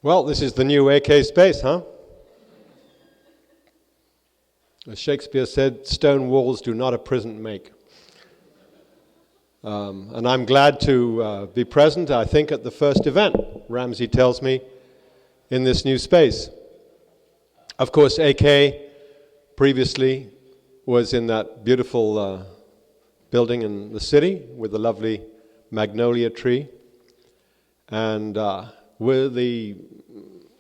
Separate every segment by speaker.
Speaker 1: Well, this is the new AK space, huh? As Shakespeare said, stone walls do not a prison make. And I'm glad to be present, I think, at the first event, Ramsey tells me, in this new space. Of course, AK previously was in that beautiful building in the city with the lovely magnolia tree. And with the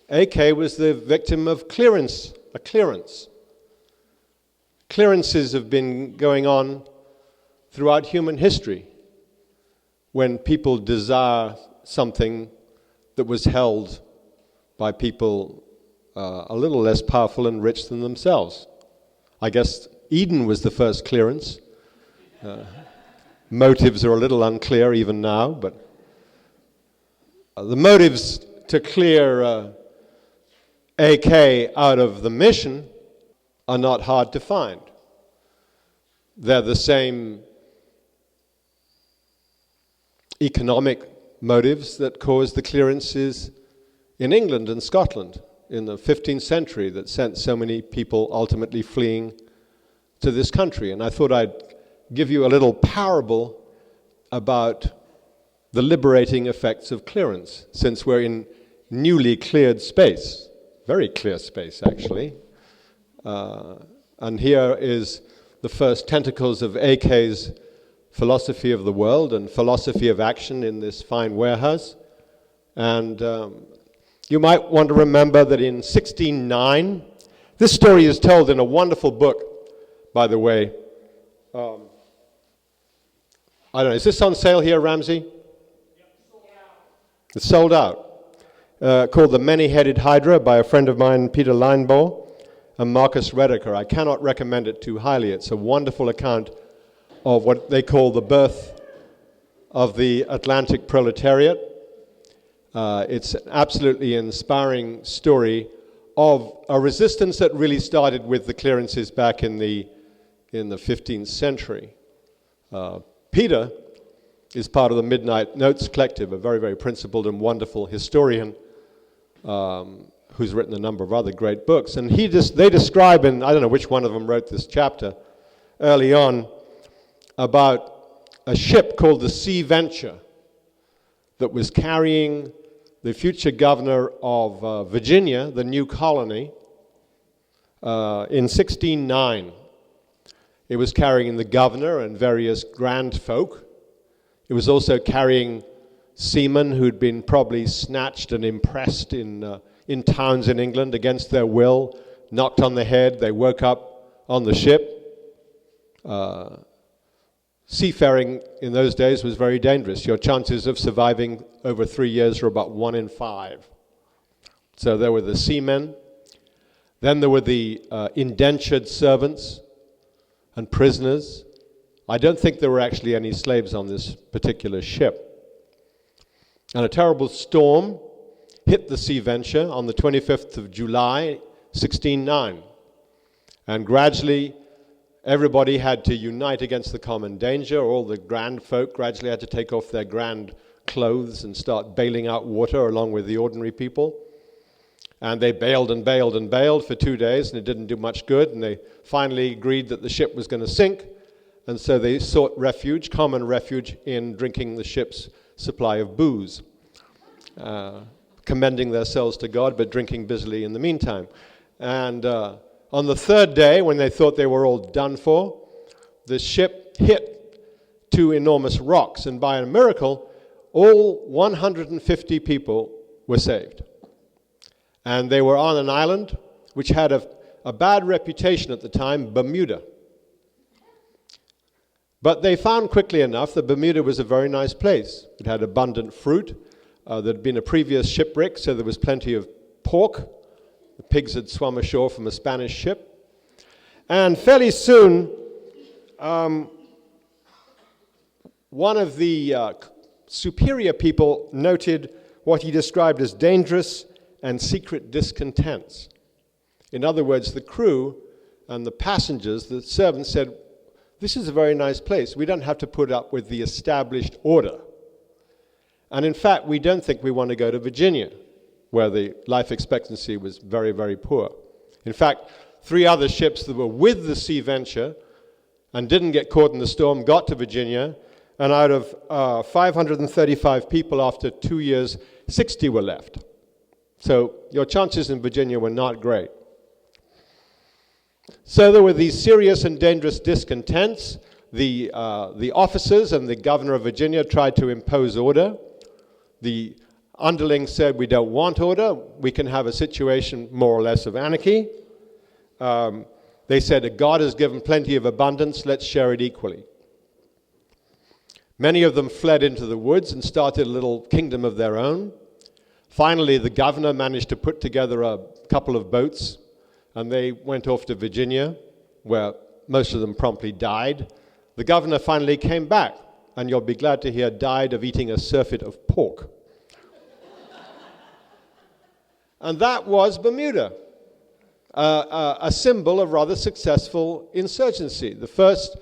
Speaker 1: AK was the victim of a clearance. Clearances have been going on throughout human history when people desire something that was held by people a little less powerful and rich than themselves. I guess Eden was the first clearance. Motives are a little unclear even now, but the motives to clear AK out of the mission are not hard to find. They're the same economic motives that caused the clearances in England and Scotland in the 15th century that sent so many people ultimately fleeing to this country. And I thought I'd give you a little parable about the liberating effects of clearance, since we're in newly cleared space, very clear space actually. And here is the first tentacles of AK's philosophy of the world and philosophy of action in this fine warehouse. And you might want to remember that in 1609, this story is told in a wonderful book, by the way. I don't know, is this on sale here, Ramsey? It's sold out. Called The Many-Headed Hydra by a friend of mine, Peter Linebaugh, and Marcus Rediker. I cannot recommend it too highly. It's a wonderful account of what they call the birth of the Atlantic proletariat. It's an absolutely inspiring story of a resistance that really started with the clearances back in the 15th century. Peter is part of the Midnight Notes Collective, a very, very principled and wonderful historian who's written a number of other great books. And they describe, and I don't know which one of them wrote this chapter early on, about a ship called the Sea Venture that was carrying the future governor of Virginia, the new colony, in 1609. It was carrying the governor and various grand folk. It was also carrying seamen who'd been probably snatched and impressed in towns in England against their will, knocked on the head. They woke up on the ship. Seafaring in those days was very dangerous. Your chances of surviving over 3 years were about 1 in 5. So there were the seamen. Then there were the indentured servants and prisoners. I don't think there were actually any slaves on this particular ship. And a terrible storm hit the Sea Venture on the 25th of July, 1609. And gradually, everybody had to unite against the common danger. All the grand folk gradually had to take off their grand clothes and start bailing out water along with the ordinary people. And they bailed and bailed and bailed for 2 days, and it didn't do much good. And they finally agreed that the ship was going to sink. And so they sought refuge, common refuge, in drinking the ship's supply of booze, commending themselves to God, but drinking busily in the meantime. And on the third day, when they thought they were all done for, the ship hit 2 enormous rocks, and by a miracle, all 150 people were saved. And they were on an island which had a bad reputation at the time, Bermuda. But they found quickly enough that Bermuda was a very nice place. It had abundant fruit. There'd been a previous shipwreck, so there was plenty of pork. The pigs had swum ashore from a Spanish ship. And fairly soon, one of the superior people noted what he described as dangerous and secret discontents. In other words, the crew and the passengers, the servants said, "This is a very nice place. We don't have to put up with the established order. And in fact, we don't think we want to go to Virginia. where the life expectancy was very, very poor. In fact, 3 other ships that were with the Sea Venture and didn't get caught in the storm got to Virginia, and out of 535 people after 2 years, 60 were left. So your chances in Virginia were not great. So there were these serious and dangerous discontents. The officers and the governor of Virginia tried to impose order. The underlings said, we don't want order. We can have a situation more or less of anarchy. They said, God has given plenty of abundance. Let's share it equally. Many of them fled into the woods and started a little kingdom of their own. Finally, the governor managed to put together a couple of boats, and they went off to Virginia, where most of them promptly died. The governor finally came back, and you'll be glad to hear, died of eating a surfeit of pork. And that was Bermuda, a symbol of rather successful insurgency. The first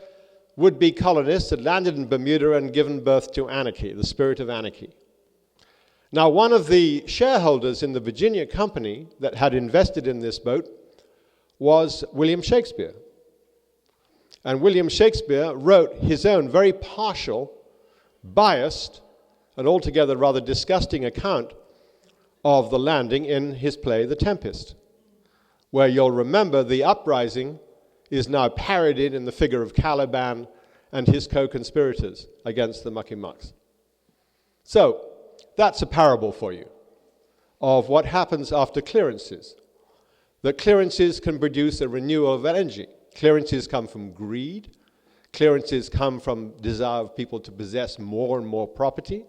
Speaker 1: would-be colonists had landed in Bermuda and given birth to anarchy, the spirit of anarchy. Now, one of the shareholders in the Virginia company that had invested in this boat was William Shakespeare. And William Shakespeare wrote his own very partial, biased, and altogether rather disgusting account of the landing in his play, The Tempest, where you'll remember the uprising is now parodied in the figure of Caliban and his co-conspirators against the Mucky Mucks. So, that's a parable for you of what happens after clearances. That clearances can produce a renewal of energy. Clearances come from greed. Clearances come from desire of people to possess more and more property.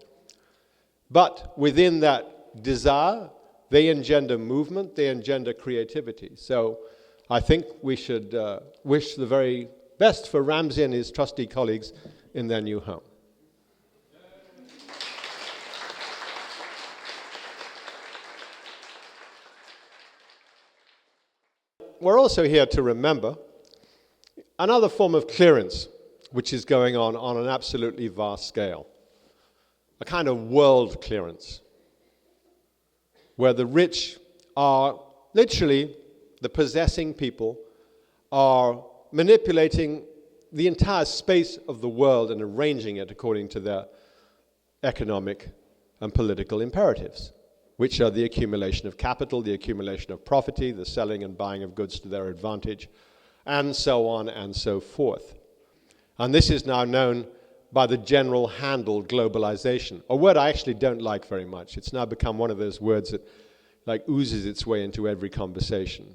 Speaker 1: But within that desire, they engender movement, they engender creativity. So I think we should wish the very best for Ramsey and his trusty colleagues in their new home. We're also here to remember another form of clearance which is going on an absolutely vast scale. A kind of world clearance where the rich are literally, the possessing people are manipulating the entire space of the world and arranging it according to their economic and political imperatives, which are the accumulation of capital, the accumulation of property, the selling and buying of goods to their advantage, and so on and so forth. And this is now known by the general handle globalization, a word I actually don't like very much. It's now become one of those words that like oozes its way into every conversation.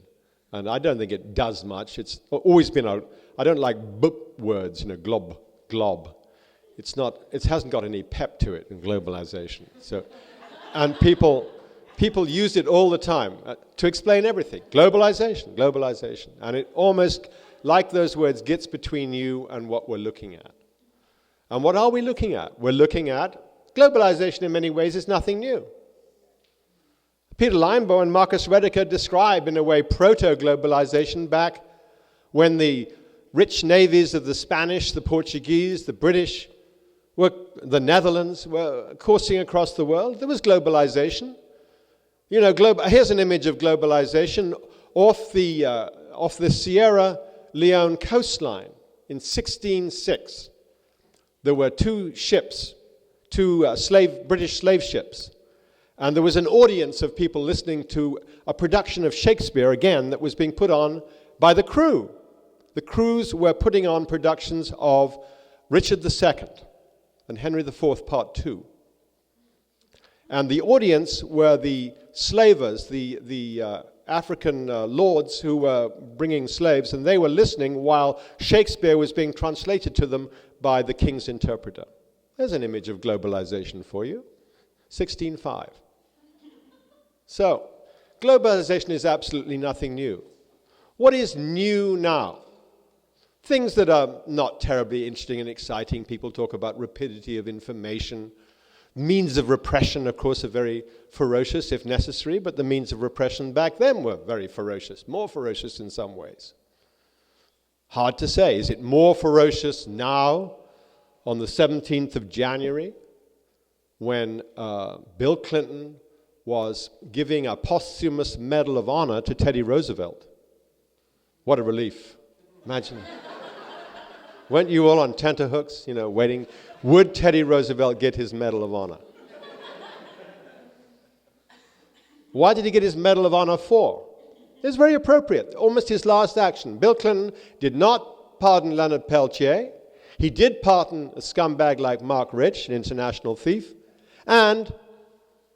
Speaker 1: And I don't think it does much. It's always been I don't like boop words, glob. It hasn't got any pep to it in globalization. So, and people use it all the time to explain everything. Globalization. And it almost, like those words, gets between you and what we're looking at. And what are we looking at? We're looking at globalization in many ways is nothing new. Peter Linebaugh and Marcus Rediker describe, in a way, proto-globalization back when the rich navies of the Spanish, the Portuguese, the British, the Netherlands were coursing across the world. There was globalization. You know, here's an image of globalization off the Sierra Leone coastline in 1606. There were 2 ships, 2 British slave ships, and there was an audience of people listening to a production of Shakespeare, again, that was being put on by the crew. The crews were putting on productions of Richard II and Henry IV, Part 2. And the audience were the slavers, the African lords who were bringing slaves, and they were listening while Shakespeare was being translated to them by the king's interpreter. There's an image of globalization for you. 1605. So, globalization is absolutely nothing new. What is new now? Things that are not terribly interesting and exciting. People talk about rapidity of information. Means of repression, of course, are very ferocious if necessary, but the means of repression back then were very ferocious, more ferocious in some ways. Hard to say. Is it more ferocious now on the 17th of January when Bill Clinton was giving a posthumous Medal of Honor to Teddy Roosevelt. What a relief. Imagine. Weren't you all on tenterhooks, waiting? Would Teddy Roosevelt get his Medal of Honor? Why did he get his Medal of Honor for? It was very appropriate, almost his last action. Bill Clinton did not pardon Leonard Peltier. He did pardon a scumbag like Mark Rich, an international thief, and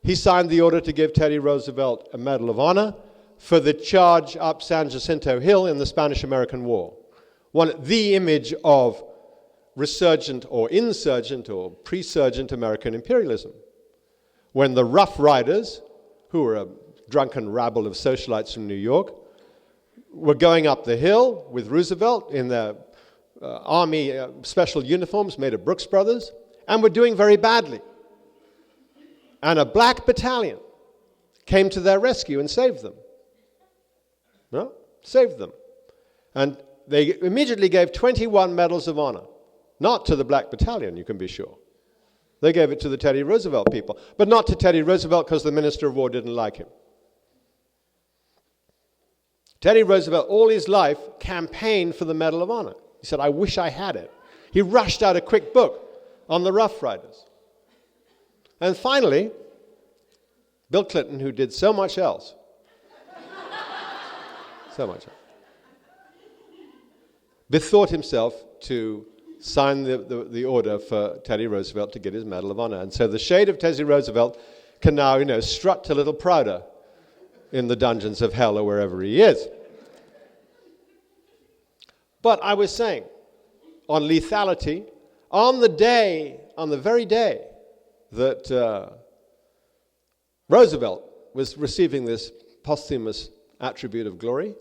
Speaker 1: he signed the order to give Teddy Roosevelt a Medal of Honor for the charge up San Jacinto Hill in the Spanish-American War. The image of resurgent or insurgent or presurgent American imperialism. When the Rough Riders, who were a drunken rabble of socialites from New York, were going up the hill with Roosevelt in their army special uniforms made of Brooks Brothers, and were doing very badly. And a black battalion came to their rescue and saved them. No? Saved them. And they immediately gave 21 medals of honor. Not to the black battalion, you can be sure. They gave it to the Teddy Roosevelt people. But not to Teddy Roosevelt because the Minister of War didn't like him. Teddy Roosevelt, all his life, campaigned for the Medal of Honor. He said, I wish I had it. He rushed out a quick book on the Rough Riders. And finally, Bill Clinton, who did so much else, bethought himself to sign the order for Teddy Roosevelt to get his Medal of Honor. And so the shade of Teddy Roosevelt can now, strut a little prouder in the dungeons of hell or wherever he is. But I was saying, on lethality, on the very day that Roosevelt was receiving this posthumous attribute of glory,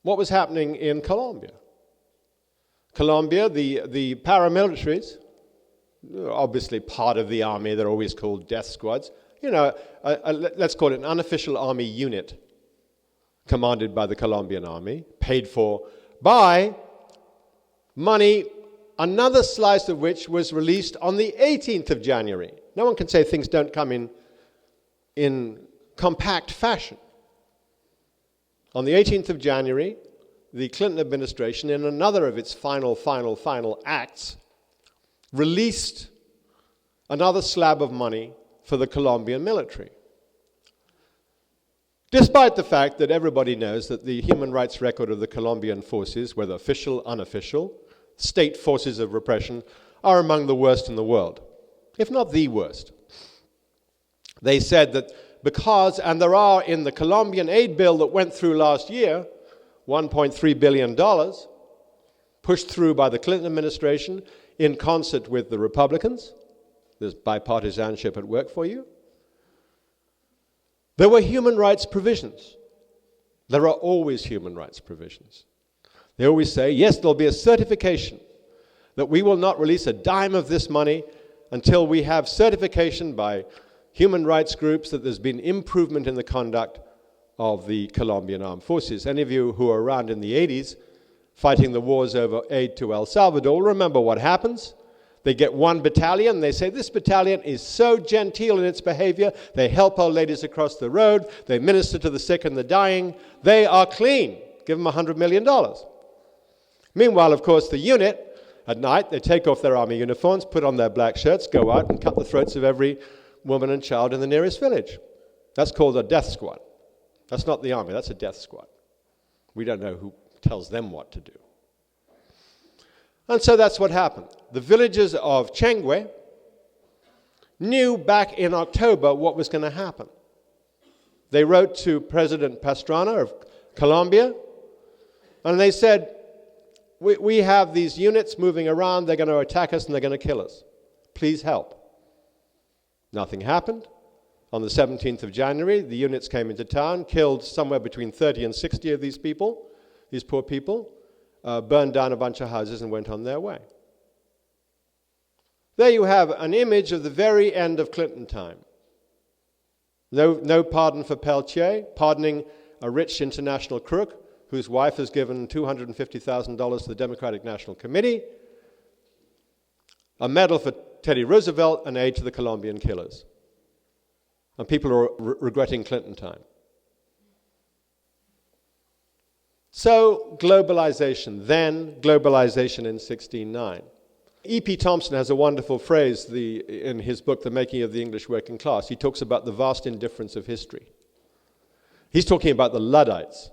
Speaker 1: what was happening in Colombia? Colombia, the paramilitaries, obviously part of the army, they're always called death squads, let's call it an unofficial army unit commanded by the Colombian army, paid for by money, another slice of which was released on the 18th of January. No one can say things don't come in compact fashion. On the 18th of January, the Clinton administration, in another of its final acts, released another slab of money for the Colombian military. Despite the fact that everybody knows that the human rights record of the Colombian forces, whether official, unofficial, state forces of repression, are among the worst in the world, if not the worst. They said that because, and there are in the Colombian aid bill that went through last year, $1.3 billion, pushed through by the Clinton administration in concert with the Republicans. There's bipartisanship at work for you. There were human rights provisions. There are always human rights provisions. They always say, yes, there'll be a certification that we will not release a dime of this money until we have certification by human rights groups that there's been improvement in the conduct of the Colombian armed forces. Any of you who were around in the 80s fighting the wars over aid to El Salvador, remember what happens. They get one battalion, they say, this battalion is so genteel in its behavior, they help old ladies across the road, they minister to the sick and the dying, they are clean. Give them $100 million. Meanwhile, of course, the unit, at night, they take off their army uniforms, put on their black shirts, go out and cut the throats of every woman and child in the nearest village. That's called a death squad. That's not the army, that's a death squad. We don't know who tells them what to do. And so that's what happened. The villagers of Chengue knew back in October what was going to happen. They wrote to President Pastrana of Colombia, and they said, we have these units moving around, they're going to attack us and they're going to kill us. Please help. Nothing happened. On the 17th of January, the units came into town, killed somewhere between 30 and 60 of these people, these poor people, burned down a bunch of houses and went on their way. There you have an image of the very end of Clinton time. No pardon for Peltier, pardoning a rich international crook whose wife has given $250,000 to the Democratic National Committee, a medal for Teddy Roosevelt, and aid to the Colombian killers. And people are regretting Clinton time. So, globalization, then globalization in 1609. E.P. Thompson has a wonderful phrase in his book, The Making of the English Working Class. He talks about the vast indifference of history. He's talking about the Luddites.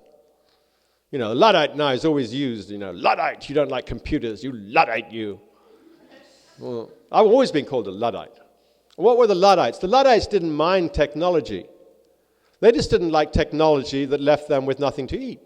Speaker 1: You know, Luddite now is always used, Luddite, you don't like computers, you Luddite, you. Well, I've always been called a Luddite. What were the Luddites? The Luddites didn't mind technology. They just didn't like technology that left them with nothing to eat.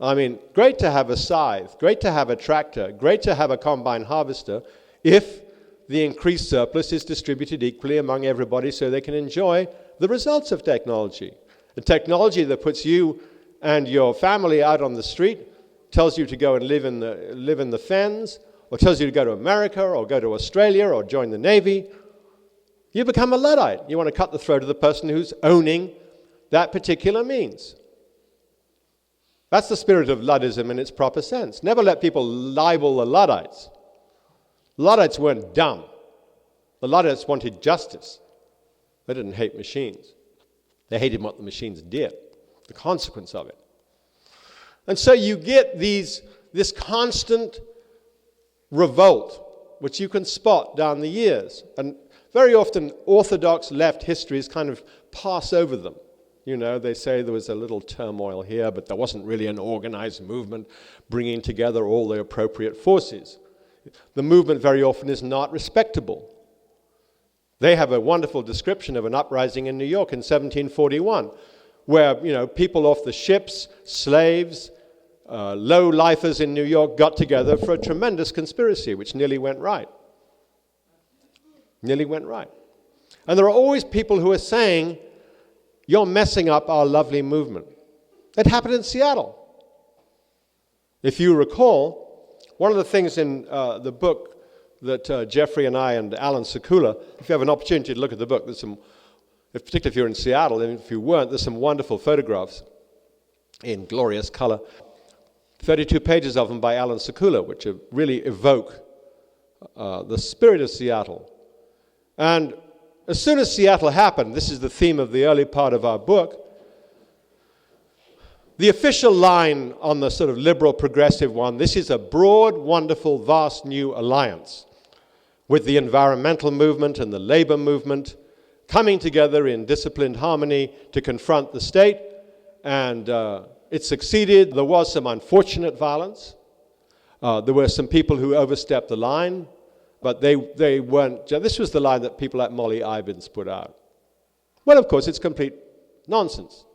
Speaker 1: I mean, great to have a scythe, great to have a tractor, great to have a combine harvester if the increased surplus is distributed equally among everybody so they can enjoy the results of technology. The technology that puts you and your family out on the street, tells you to go and live in the fens, or tells you to go to America or go to Australia or join the Navy, you become a Luddite. You want to cut the throat of the person who's owning that particular means. That's the spirit of Luddism in its proper sense. Never let people libel the Luddites. Luddites weren't dumb. The Luddites wanted justice. They didn't hate machines. They hated what the machines did, the consequence of it. And so you get this constant revolt, which you can spot down the years. And very often, orthodox left histories kind of pass over them. You know, they say there was a little turmoil here, but there wasn't really an organized movement bringing together all the appropriate forces. The movement very often is not respectable. They have a wonderful description of an uprising in New York in 1741, where, people off the ships, slaves, low-lifers in New York got together for a tremendous conspiracy, which nearly went right. Nearly went right. And there are always people who are saying, you're messing up our lovely movement. It happened in Seattle. If you recall, one of the things in the book that Jeffrey and I and Alan Sekula, if you have an opportunity to look at the book, particularly if you're in Seattle, and if you weren't, there's some wonderful photographs in glorious color. 32 pages of them by Alan Sekula, which really evoke the spirit of Seattle. And as soon as Seattle happened, this is the theme of the early part of our book, the official line on the sort of liberal progressive one, this is a broad, wonderful, vast new alliance with the environmental movement and the labor movement coming together in disciplined harmony to confront the state. And it succeeded. There was some unfortunate violence. There were some people who overstepped the line. But they weren't. This was the line that people like Molly Ivins put out. Well, of course, it's complete nonsense.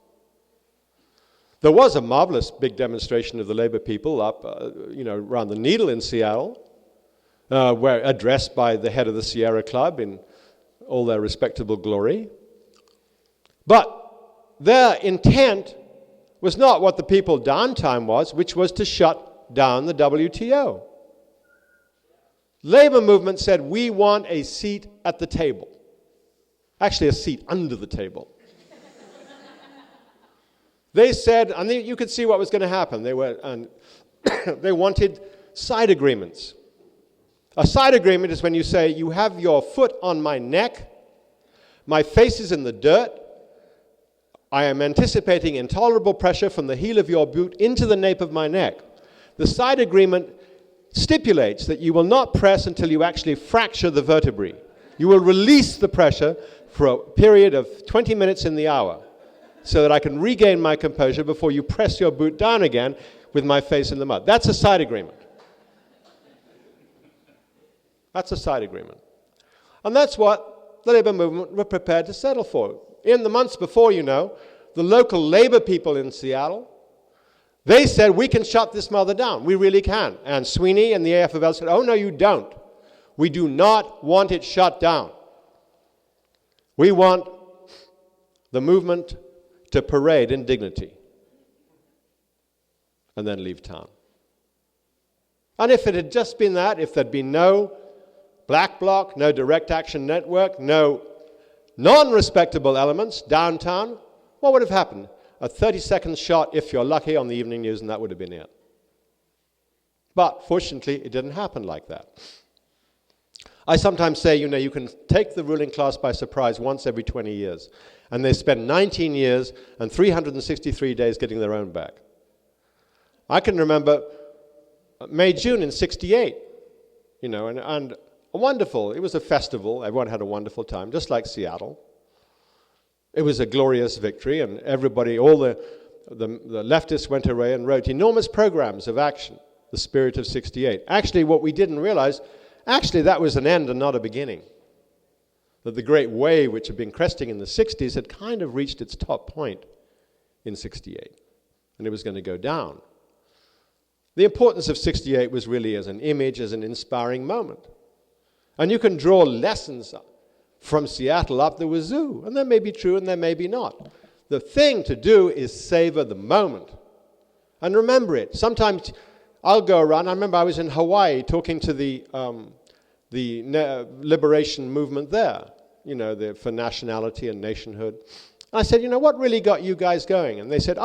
Speaker 1: There was a marvelous big demonstration of the labor people up, around the Needle in Seattle, where addressed by the head of the Sierra Club in all their respectable glory. But their intent was not what the people downtime was, which was to shut down the WTO. Labor movement said, we want a seat at the table. Actually, a seat under the table. They said, and you could see what was going to happen. They wanted side agreements. A side agreement is when you say, you have your foot on my neck, my face is in the dirt, I am anticipating intolerable pressure from the heel of your boot into the nape of my neck. The side agreement stipulates that you will not press until you actually fracture the vertebrae. You will release the pressure for a period of 20 minutes in the hour so that I can regain my composure before you press your boot down again with my face in the mud. That's a side agreement. That's a side agreement. And that's what the labor movement were prepared to settle for. In the months before, the local labor people in Seattle, they said, we can shut this mother down. We really can. And Sweeney and the AFL said, oh, no, you don't. We do not want it shut down. We want the movement to parade in dignity and then leave town. And if it had just been that, if there'd been no black bloc, no direct action network, no non-respectable elements downtown, what would have happened? A 30-second shot, if you're lucky, on the evening news, and that would have been it. But fortunately, it didn't happen like that. I sometimes say, you can take the ruling class by surprise once every 20 years. And they spend 19 years and 363 days getting their own back. I can remember May, June in 68, and wonderful. It was a festival. Everyone had a wonderful time, just like Seattle. It was a glorious victory, and everybody, all the leftists went away and wrote enormous programs of action, the spirit of 68. Actually, what we didn't realize, that was an end and not a beginning. That the great wave, which had been cresting in the 60s, had kind of reached its top point in 68, and it was going to go down. The importance of 68 was really as an image, as an inspiring moment. And you can draw lessons from Seattle up the wazoo, and they may be true and they may be not. The thing to do is savor the moment and remember it. Sometimes I'll go around. I remember I was in Hawaii talking to the liberation movement there, for nationality and nationhood. And I said, what really got you guys going? And they said,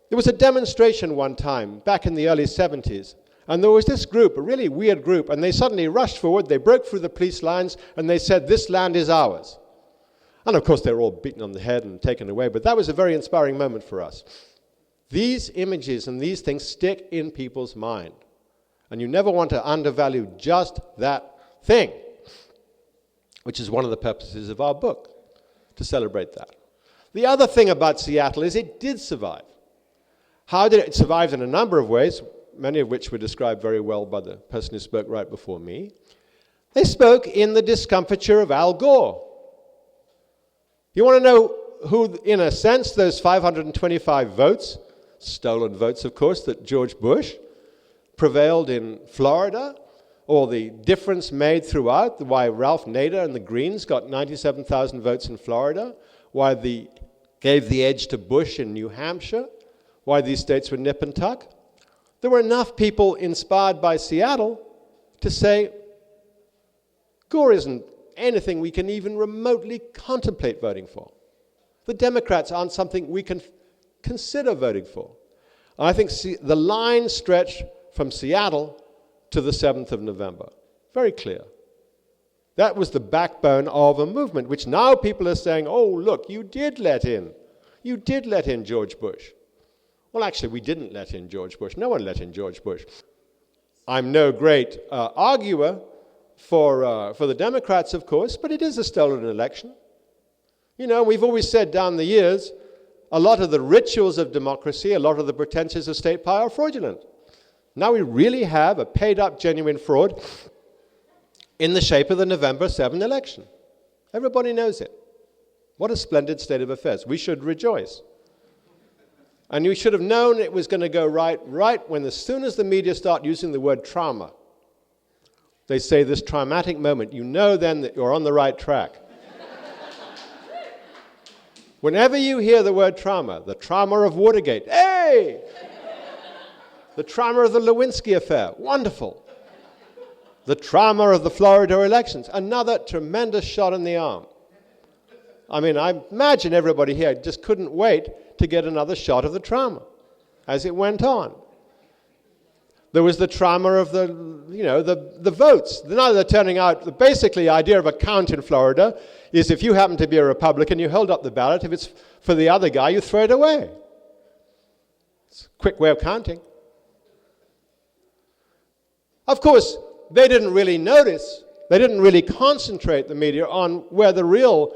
Speaker 1: there was a demonstration one time back in the early 70s. And there was this group, a really weird group, and they suddenly rushed forward, they broke through the police lines, and they said, this land is ours. And of course, they were all beaten on the head and taken away, but that was a very inspiring moment for us. These images and these things stick in people's mind. And you never want to undervalue just that thing, which is one of the purposes of our book, to celebrate that. The other thing about Seattle is it did survive. How did it survive? In a number of ways, many of which were described very well by the person who spoke right before me. They spoke in the discomfiture of Al Gore. You want to know who, in a sense, those 525 votes, stolen votes, of course, that George Bush prevailed in Florida, or the difference made throughout, why Ralph Nader and the Greens got 97,000 votes in Florida, why gave the edge to Bush in New Hampshire, why these states were nip and tuck? There were enough people inspired by Seattle to say, Gore isn't anything we can even remotely contemplate voting for. The Democrats aren't something we can consider voting for. I think the line stretched from Seattle to the 7th of November. Very clear. That was the backbone of a movement, which now people are saying, look, you did let in George Bush. Well, actually, we didn't let in George Bush. No one let in George Bush. I'm no great arguer for the Democrats, of course, but it is a stolen election. We've always said down the years, a lot of the rituals of democracy, a lot of the pretenses of state power are fraudulent. Now we really have a paid-up, genuine fraud in the shape of the November 7 election. Everybody knows it. What a splendid state of affairs. We should rejoice. And you should have known it was going to go right when, as soon as the media start using the word trauma, they say this traumatic moment, you know then that you're on the right track. Whenever you hear the word trauma, the trauma of Watergate, hey! The trauma of the Lewinsky affair, wonderful. The trauma of the Florida elections, another tremendous shot in the arm. I mean, I imagine everybody here just couldn't wait to get another shot of the trauma as it went on. There was the trauma of the votes. Now they're turning out, basically the idea of a count in Florida is if you happen to be a Republican, you hold up the ballot. If it's for the other guy, you throw it away. It's a quick way of counting. Of course, they didn't really notice, they didn't really concentrate, the media, on where the real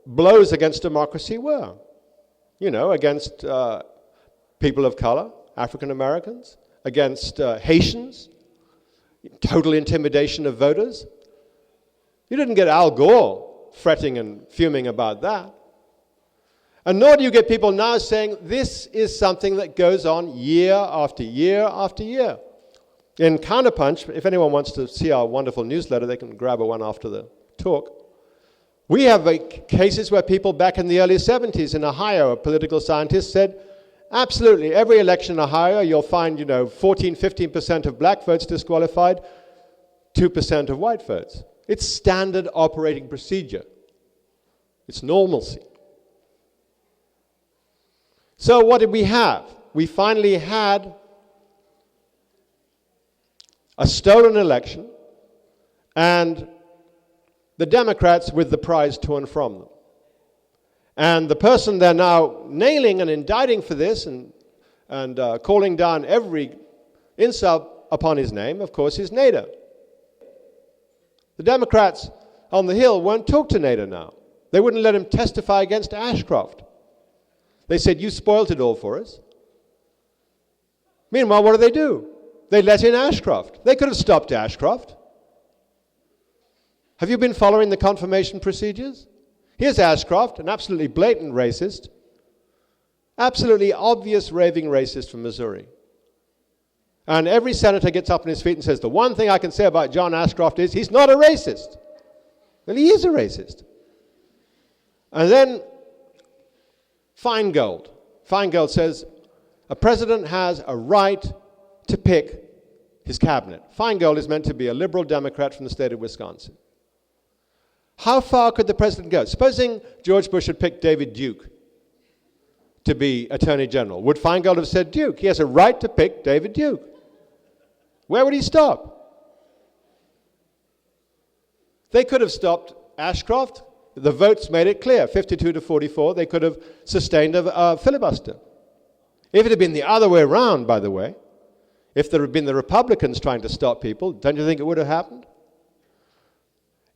Speaker 1: blows against democracy were. Against people of color, African Americans, against Haitians, total intimidation of voters. You didn't get Al Gore fretting and fuming about that. And nor do you get people now saying this is something that goes on year after year after year. In CounterPunch, if anyone wants to see our wonderful newsletter, they can grab one after the talk. We have cases where people back in the early 70s in Ohio, a political scientist said, absolutely, every election in Ohio, you'll find, 14, 15% of black votes disqualified, 2% of white votes. It's standard operating procedure. It's normalcy. So what did we have? We finally had a stolen election, and the Democrats with the prize torn from them. And the person they're now nailing and indicting for this and calling down every insult upon his name, of course, is Nader. The Democrats on the Hill won't talk to Nader now. They wouldn't let him testify against Ashcroft. They said, you spoiled it all for us. Meanwhile, what do? They let in Ashcroft. They could have stopped Ashcroft. Have you been following the confirmation procedures? Here's Ashcroft, an absolutely blatant racist, absolutely obvious raving racist from Missouri. And every senator gets up on his feet and says, the one thing I can say about John Ashcroft is he's not a racist. Well, he is a racist. And then Feingold. Feingold says, a president has a right to pick his cabinet. Feingold is meant to be a liberal Democrat from the state of Wisconsin. How far could the president go? Supposing George Bush had picked David Duke to be Attorney General. Would Feingold have said Duke? He has a right to pick David Duke. Where would he stop? They could have stopped Ashcroft. The votes made it clear, 52 to 44. They could have sustained a filibuster. If it had been the other way around, by the way, if there had been the Republicans trying to stop people, don't you think it would have happened?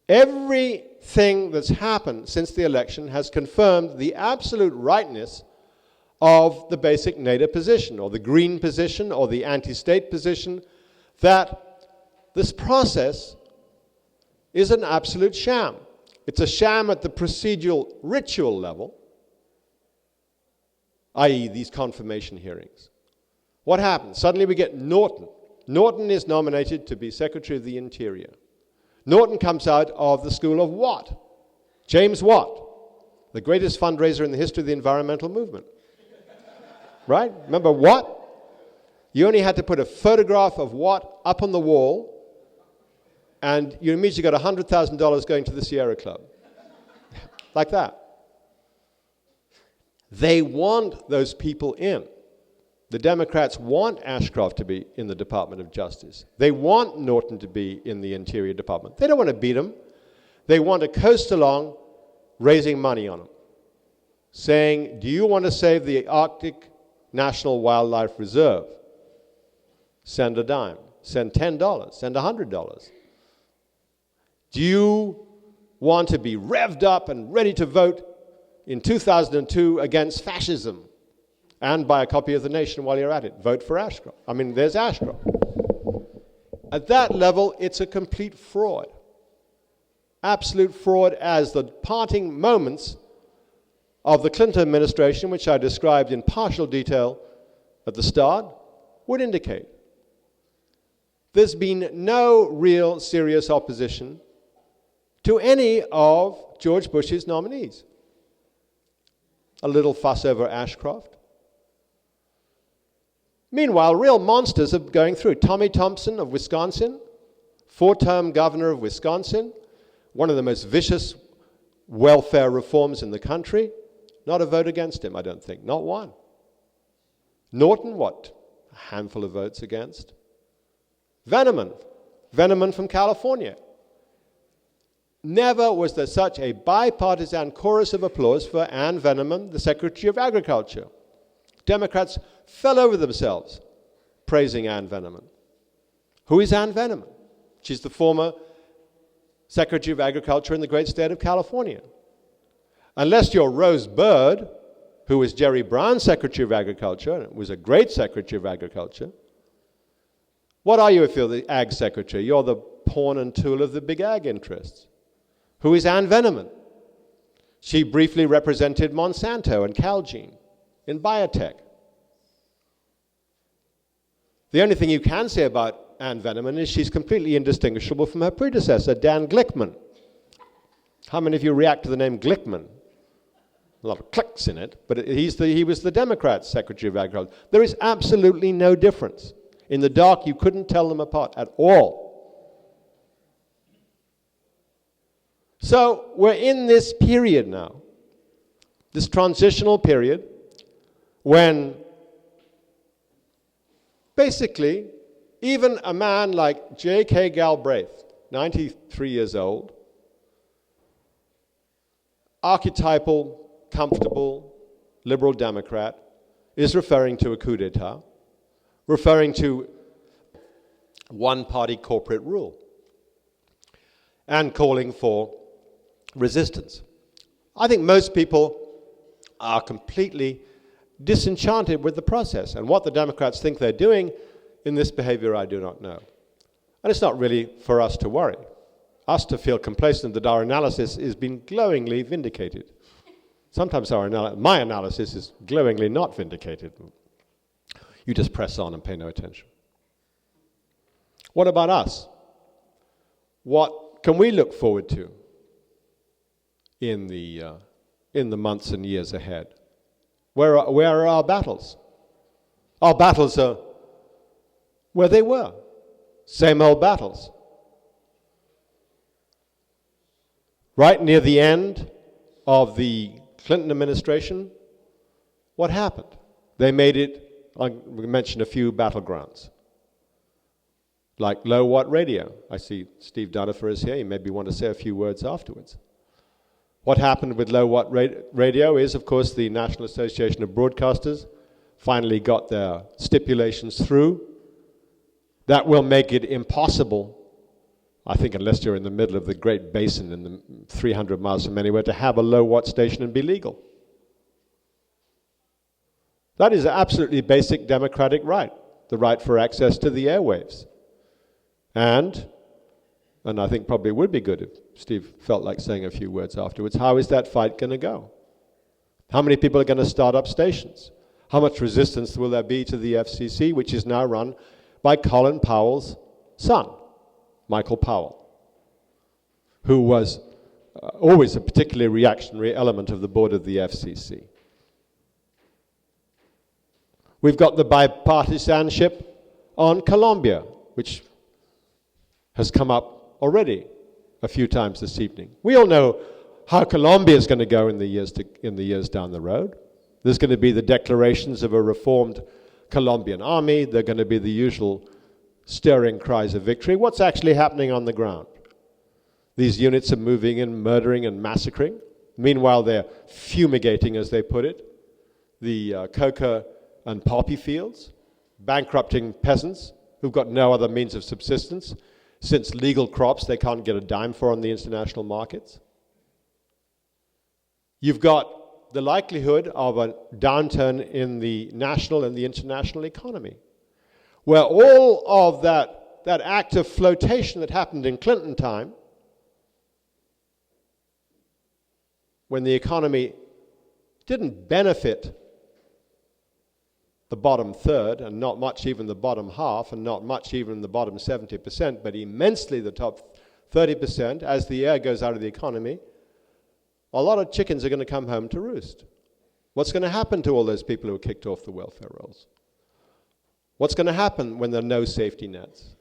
Speaker 1: Everything that's happened since the election has confirmed the absolute rightness of the basic Nader position, or the green position, or the anti-state position, that this process is an absolute sham. It's a sham at the procedural ritual level, i.e. these confirmation hearings. What happens? Suddenly we get Norton. Norton is nominated to be Secretary of the Interior. Norton comes out of the school of Watt. James Watt, the greatest fundraiser in the history of the environmental movement. Right? Remember Watt? You only had to put a photograph of Watt up on the wall, and you immediately got $100,000 going to the Sierra Club. Like that. They want those people in. The Democrats want Ashcroft to be in the Department of Justice. They want Norton to be in the Interior Department. They don't want to beat him. They want to coast along, raising money on him, saying, do you want to save the Arctic National Wildlife Reserve? Send a dime. Send $10. Send $100. Do you want to be revved up and ready to vote in 2002 against fascism? And buy a copy of The Nation while you're at it. Vote for Ashcroft. I mean, there's Ashcroft. At that level, it's a complete fraud. Absolute fraud, as the parting moments of the Clinton administration, which I described in partial detail at the start, would indicate. There's been no real serious opposition to any of George Bush's nominees. A little fuss over Ashcroft. Meanwhile, real monsters are going through. Tommy Thompson of Wisconsin, 4-term governor of Wisconsin, one of the most vicious welfare reforms in the country. Not a vote against him, I don't think. Not one. Norton, what? A handful of votes against. Veneman from California. Never was there such a bipartisan chorus of applause for Ann Veneman, the Secretary of Agriculture. Democrats fell over themselves praising Ann Veneman. Who is Ann Veneman? She's the former Secretary of Agriculture in the great state of California. Unless you're Rose Byrd, who was Jerry Brown's Secretary of Agriculture, and was a great Secretary of Agriculture, what are you if you're the Ag Secretary? You're the pawn and tool of the big ag interests. Who is Ann Veneman? She briefly represented Monsanto and Calgene in biotech. The only thing you can say about Ann Veneman is she's completely indistinguishable from her predecessor, Dan Glickman. How many of you react to the name Glickman? A lot of clicks in it, but he was the Democrats' Secretary of Agriculture. There is absolutely no difference. In the dark, you couldn't tell them apart at all. So we're in this period now, this transitional period, when basically even a man like J.K. Galbraith, 93 years old, archetypal, comfortable, liberal Democrat, is referring to a coup d'etat, referring to one-party corporate rule, and calling for resistance. I think most people are completely disenchanted with the process, and what the Democrats think they're doing in this behavior, I do not know. And it's not really for us to worry, us to feel complacent that our analysis is being glowingly vindicated. Sometimes my analysis is glowingly not vindicated. You just press on and pay no attention. What about us? What can we look forward to in the months and years ahead? Where are our battles? Our battles are where they were. Same old battles. Right near the end of the Clinton administration, what happened? They made it, we mentioned a few battlegrounds, like low-watt radio. I see Steve Dunifer is here. You maybe want to say a few words afterwards. What happened with low-watt radio is, of course, the National Association of Broadcasters finally got their stipulations through. That will make it impossible, I think, unless you're in the middle of the Great Basin in the 300 miles from anywhere, to have a low-watt station and be legal. That is an absolutely basic democratic right, the right for access to the airwaves. And I think probably would be good if Steve felt like saying a few words afterwards, how is that fight going to go? How many people are going to start up stations? How much resistance will there be to the FCC, which is now run by Colin Powell's son, Michael Powell, who was always a particularly reactionary element of the board of the FCC. We've got the bipartisanship on Colombia, which has come up already a few times this evening. We all know how Colombia is going to go in the years down the road. There's going to be the declarations of a reformed Colombian army. They're going to be the usual stirring cries of victory. What's actually happening on the ground? These units are moving in, murdering and massacring. Meanwhile, they're fumigating, as they put it, the coca and poppy fields, bankrupting peasants who've got no other means of subsistence, since legal crops they can't get a dime for on the international markets. You've got the likelihood of a downturn in the national and the international economy, where all of that act of flotation that happened in Clinton time, when the economy didn't benefit the bottom third, and not much even the bottom half, and not much even the bottom 70%, but immensely the top 30%, as the air goes out of the economy, a lot of chickens are going to come home to roost. What's going to happen to all those people who are kicked off the welfare rolls? What's going to happen when there are no safety nets?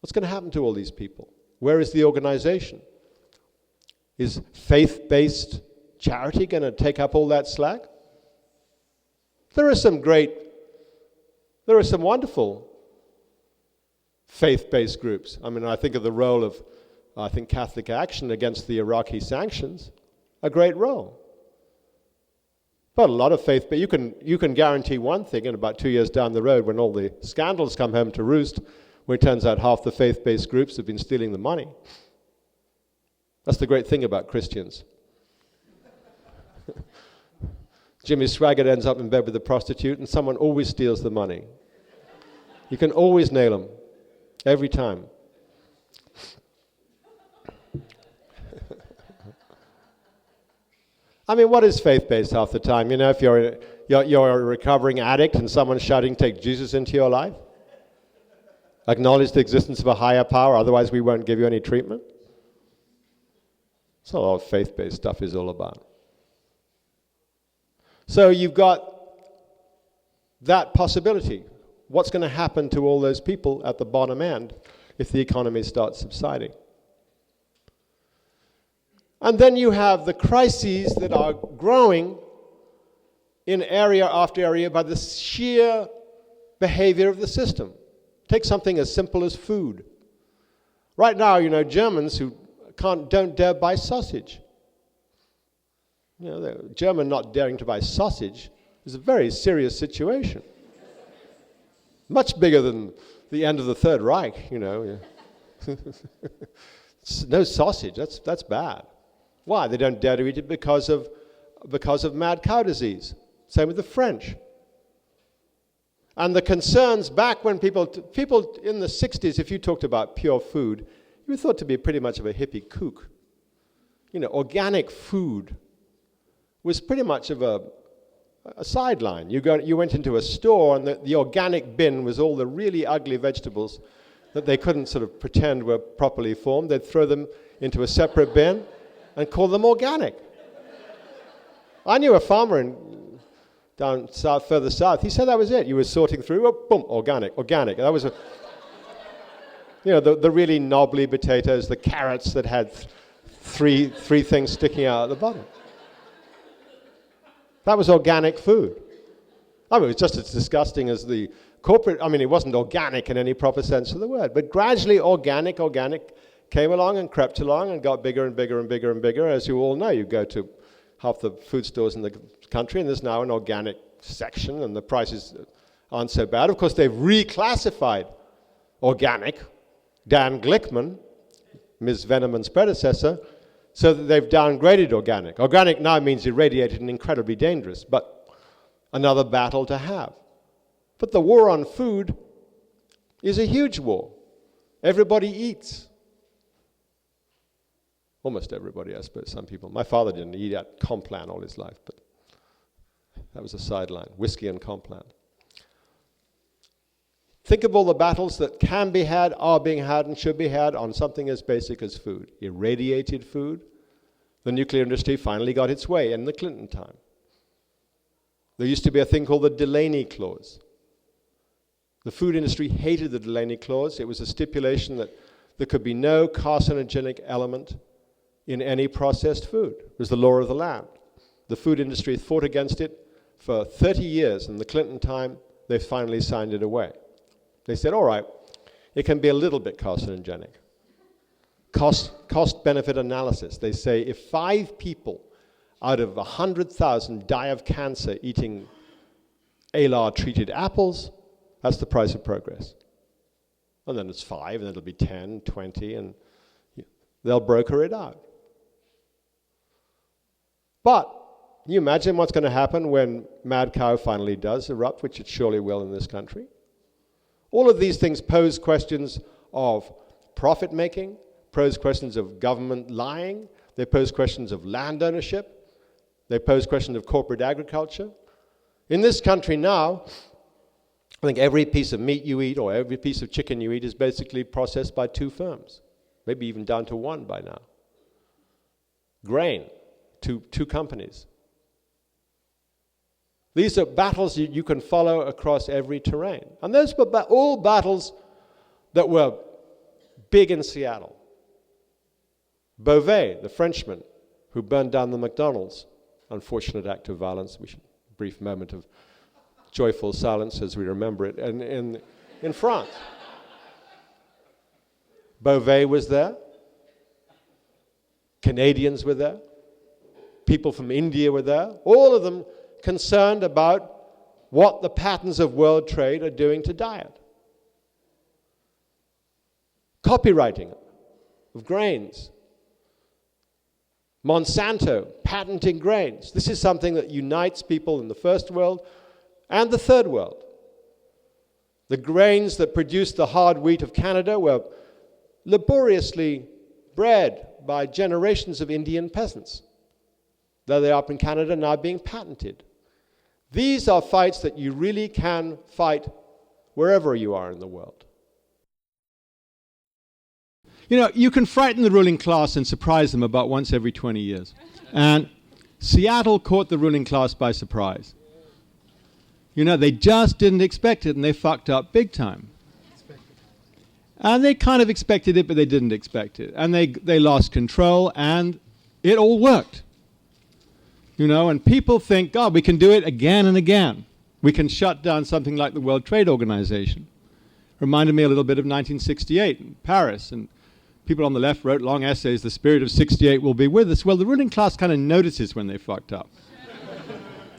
Speaker 1: What's going to happen to all these people? Where is the organization? Is faith-based charity going to take up all that slack? There are some wonderful faith-based groups. I mean, I think of the role of, Catholic Action against the Iraqi sanctions, a great role. But a lot of faith, but you can guarantee one thing, in about 2 years down the road, when all the scandals come home to roost, where it turns out half the faith-based groups have been stealing the money. That's the great thing about Christians. Jimmy Swaggart ends up in bed with a prostitute, and someone always steals the money. You can always nail them, every time. I mean, what is faith-based half the time? You know, if you're a recovering addict and someone's shouting, "Take Jesus into your life," acknowledge the existence of a higher power, otherwise we won't give you any treatment. That's all faith-based stuff is all about. So you've got that possibility. What's going to happen to all those people at the bottom end if the economy starts subsiding? And then you have the crises that are growing in area after area by the sheer behavior of the system. Take something as simple as food. Right now, you know, Germans who don't dare buy sausage. You know, the German not daring to buy sausage is a very serious situation. Much bigger than the end of the Third Reich, you know. No sausage, that's bad. Why? They don't dare to eat it because of mad cow disease. Same with the French. And the concerns back when people in the 60s, if you talked about pure food, you were thought to be pretty much of a hippie kook. You know, organic food was pretty much of a sideline. You went into a store and the organic bin was all the really ugly vegetables that they couldn't sort of pretend were properly formed. They'd throw them into a separate bin and call them organic. I knew a farmer down south, further south. He said that was it. You were sorting through, oh, boom, organic. That was you know, the really knobbly potatoes, the carrots that had three things sticking out at the bottom. That was organic food. I mean, it was just as disgusting as the corporate. I mean, it wasn't organic in any proper sense of the word. But gradually, organic came along and crept along and got bigger and bigger and bigger and bigger. As you all know, you go to half the food stores in the country, and there's now an organic section, and the prices aren't so bad. Of course, they've reclassified organic, Dan Glickman, Ms. Veneman's predecessor, so that they've downgraded organic. Organic now means irradiated and incredibly dangerous, but another battle to have. But the war on food is a huge war. Everybody eats. Almost everybody, I suppose, some people. My father didn't eat at Complan all his life, but that was a sideline. Whiskey and Complan. Think of all the battles that can be had, are being had, and should be had on something as basic as food. Irradiated food. The nuclear industry finally got its way in the Clinton time. There used to be a thing called the Delaney Clause. The food industry hated the Delaney Clause. It was a stipulation that there could be no carcinogenic element in any processed food. It was the law of the land. The food industry fought against it for 30 years. In the Clinton time, they finally signed it away. They said, all right, it can be a little bit carcinogenic. Cost-benefit analysis. They say if 5 people out of 100,000 die of cancer eating ALAR-treated apples, that's the price of progress. And then it's 5, and it'll be 10, 20, and they'll broker it out. But can you imagine what's going to happen when mad cow finally does erupt, which it surely will in this country? All of these things pose questions of profit-making, pose questions of government lying, they pose questions of land ownership, they pose questions of corporate agriculture. In this country now, I think every piece of meat you eat or every piece of chicken you eat is basically processed by 2 firms, maybe even down to 1 by now. Grain, two companies. These are battles you can follow across every terrain. And those were all battles that were big in Seattle. Beauvais, the Frenchman, who burned down the McDonald's, unfortunate act of violence. We should brief moment of joyful silence as we remember it. And in France, Beauvais was there. Canadians were there. People from India were there. All of them concerned about what the patterns of world trade are doing to diet. Copywriting of grains. Monsanto patenting grains. This is something that unites people in the first world and the third world. The grains that produce the hard wheat of Canada were laboriously bred by generations of Indian peasants. There they are up in Canada now being patented. These are fights that you really can fight wherever you are in the world.
Speaker 2: You know, you can frighten the ruling class and surprise them about once every 20 years. And Seattle caught the ruling class by surprise. You know, they just didn't expect it, and they fucked up big time. And they kind of expected it, but they didn't expect it. And they lost control, and it all worked. You know, and people think, God, we can do it again and again. We can shut down something like the World Trade Organization. Reminded me a little bit of 1968 in Paris, and people on the left wrote long essays, the spirit of 68 will be with us. Well, the ruling class kind of notices when they fucked up.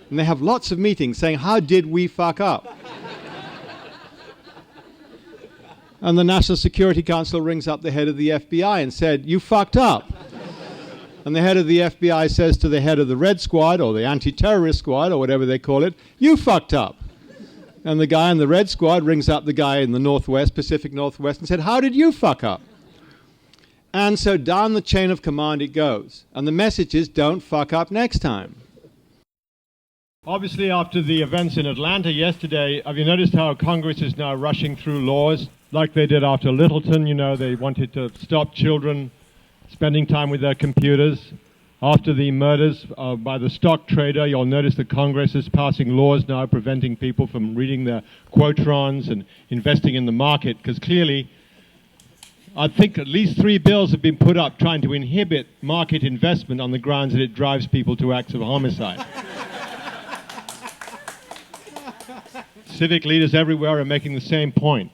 Speaker 2: And they have lots of meetings saying, how did we fuck up? And the National Security Council rings up the head of the FBI and said, you fucked up. And the head of the FBI says to the head of the Red Squad, or the anti-terrorist squad, or whatever they call it, you fucked up. And the guy in the Red Squad rings up the guy in the Northwest, Pacific Northwest, and said, how did you fuck up? And so down the chain of command it goes. And the message is, don't fuck up next time.
Speaker 3: Obviously, after the events in Atlanta yesterday, have you noticed how Congress is now rushing through laws like they did after Littleton? You know, they wanted to stop children spending time with their computers. After the murders by the stock trader, you'll notice that Congress is passing laws now preventing people from reading their quotrons and investing in the market, because clearly, I think at least 3 bills have been put up trying to inhibit market investment on the grounds that it drives people to acts of homicide. Civic leaders everywhere are making the same point.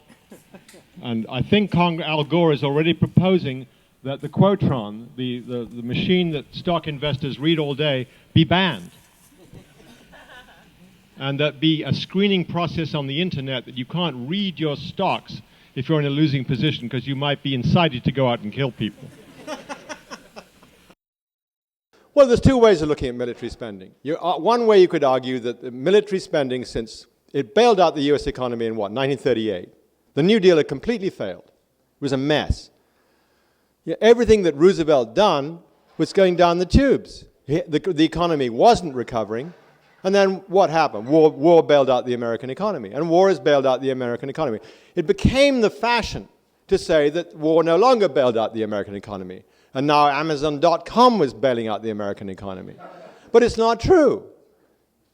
Speaker 3: And I think Al Gore is already proposing that the quotron, the machine that stock investors read all day, be banned. And that be a screening process on the internet that you can't read your stocks if you're in a losing position, because you might be incited to go out and kill people.
Speaker 1: Well, there's 2 ways of looking at military spending. One way you could argue that the military spending, since it bailed out the US economy in 1938, the New Deal had completely failed. It was a mess. Everything that Roosevelt done was going down the tubes. The economy wasn't recovering. And then what happened? War bailed out the American economy. And war has bailed out the American economy. It became the fashion to say that war no longer bailed out the American economy. And now Amazon.com was bailing out the American economy. But it's not true.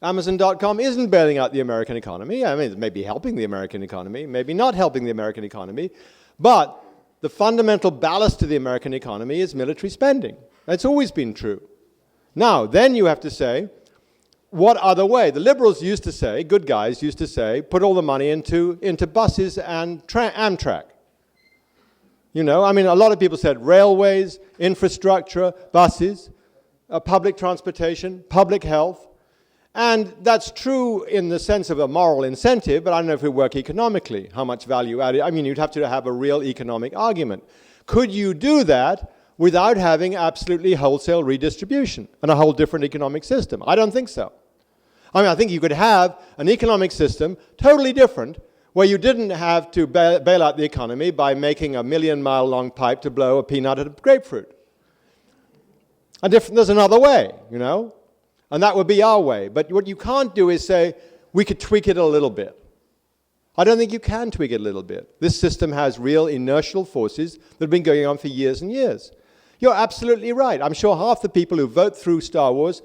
Speaker 1: Amazon.com isn't bailing out the American economy. I mean, it may be helping the American economy, maybe not helping the American economy. But the fundamental ballast to the American economy is military spending. That's always been true. Now, then you have to say, what other way? The liberals used to say, good guys used to say, put all the money into buses and Amtrak. You know, I mean, a lot of people said railways, infrastructure, buses, public transportation, public health. And that's true in the sense of a moral incentive, but I don't know if it would work economically, how much value added. I mean, you'd have to have a real economic argument. Could you do that without having absolutely wholesale redistribution and a whole different economic system? I don't think so. I mean, I think you could have an economic system totally different, where you didn't have to bail out the economy by making a 1,000,000-mile-long pipe to blow a peanut at a grapefruit. There's another way, you know? And that would be our way. But what you can't do is say, we could tweak it a little bit. I don't think you can tweak it a little bit. This system has real inertial forces that have been going on for years and years. You're absolutely right. I'm sure half the people who vote through Star Wars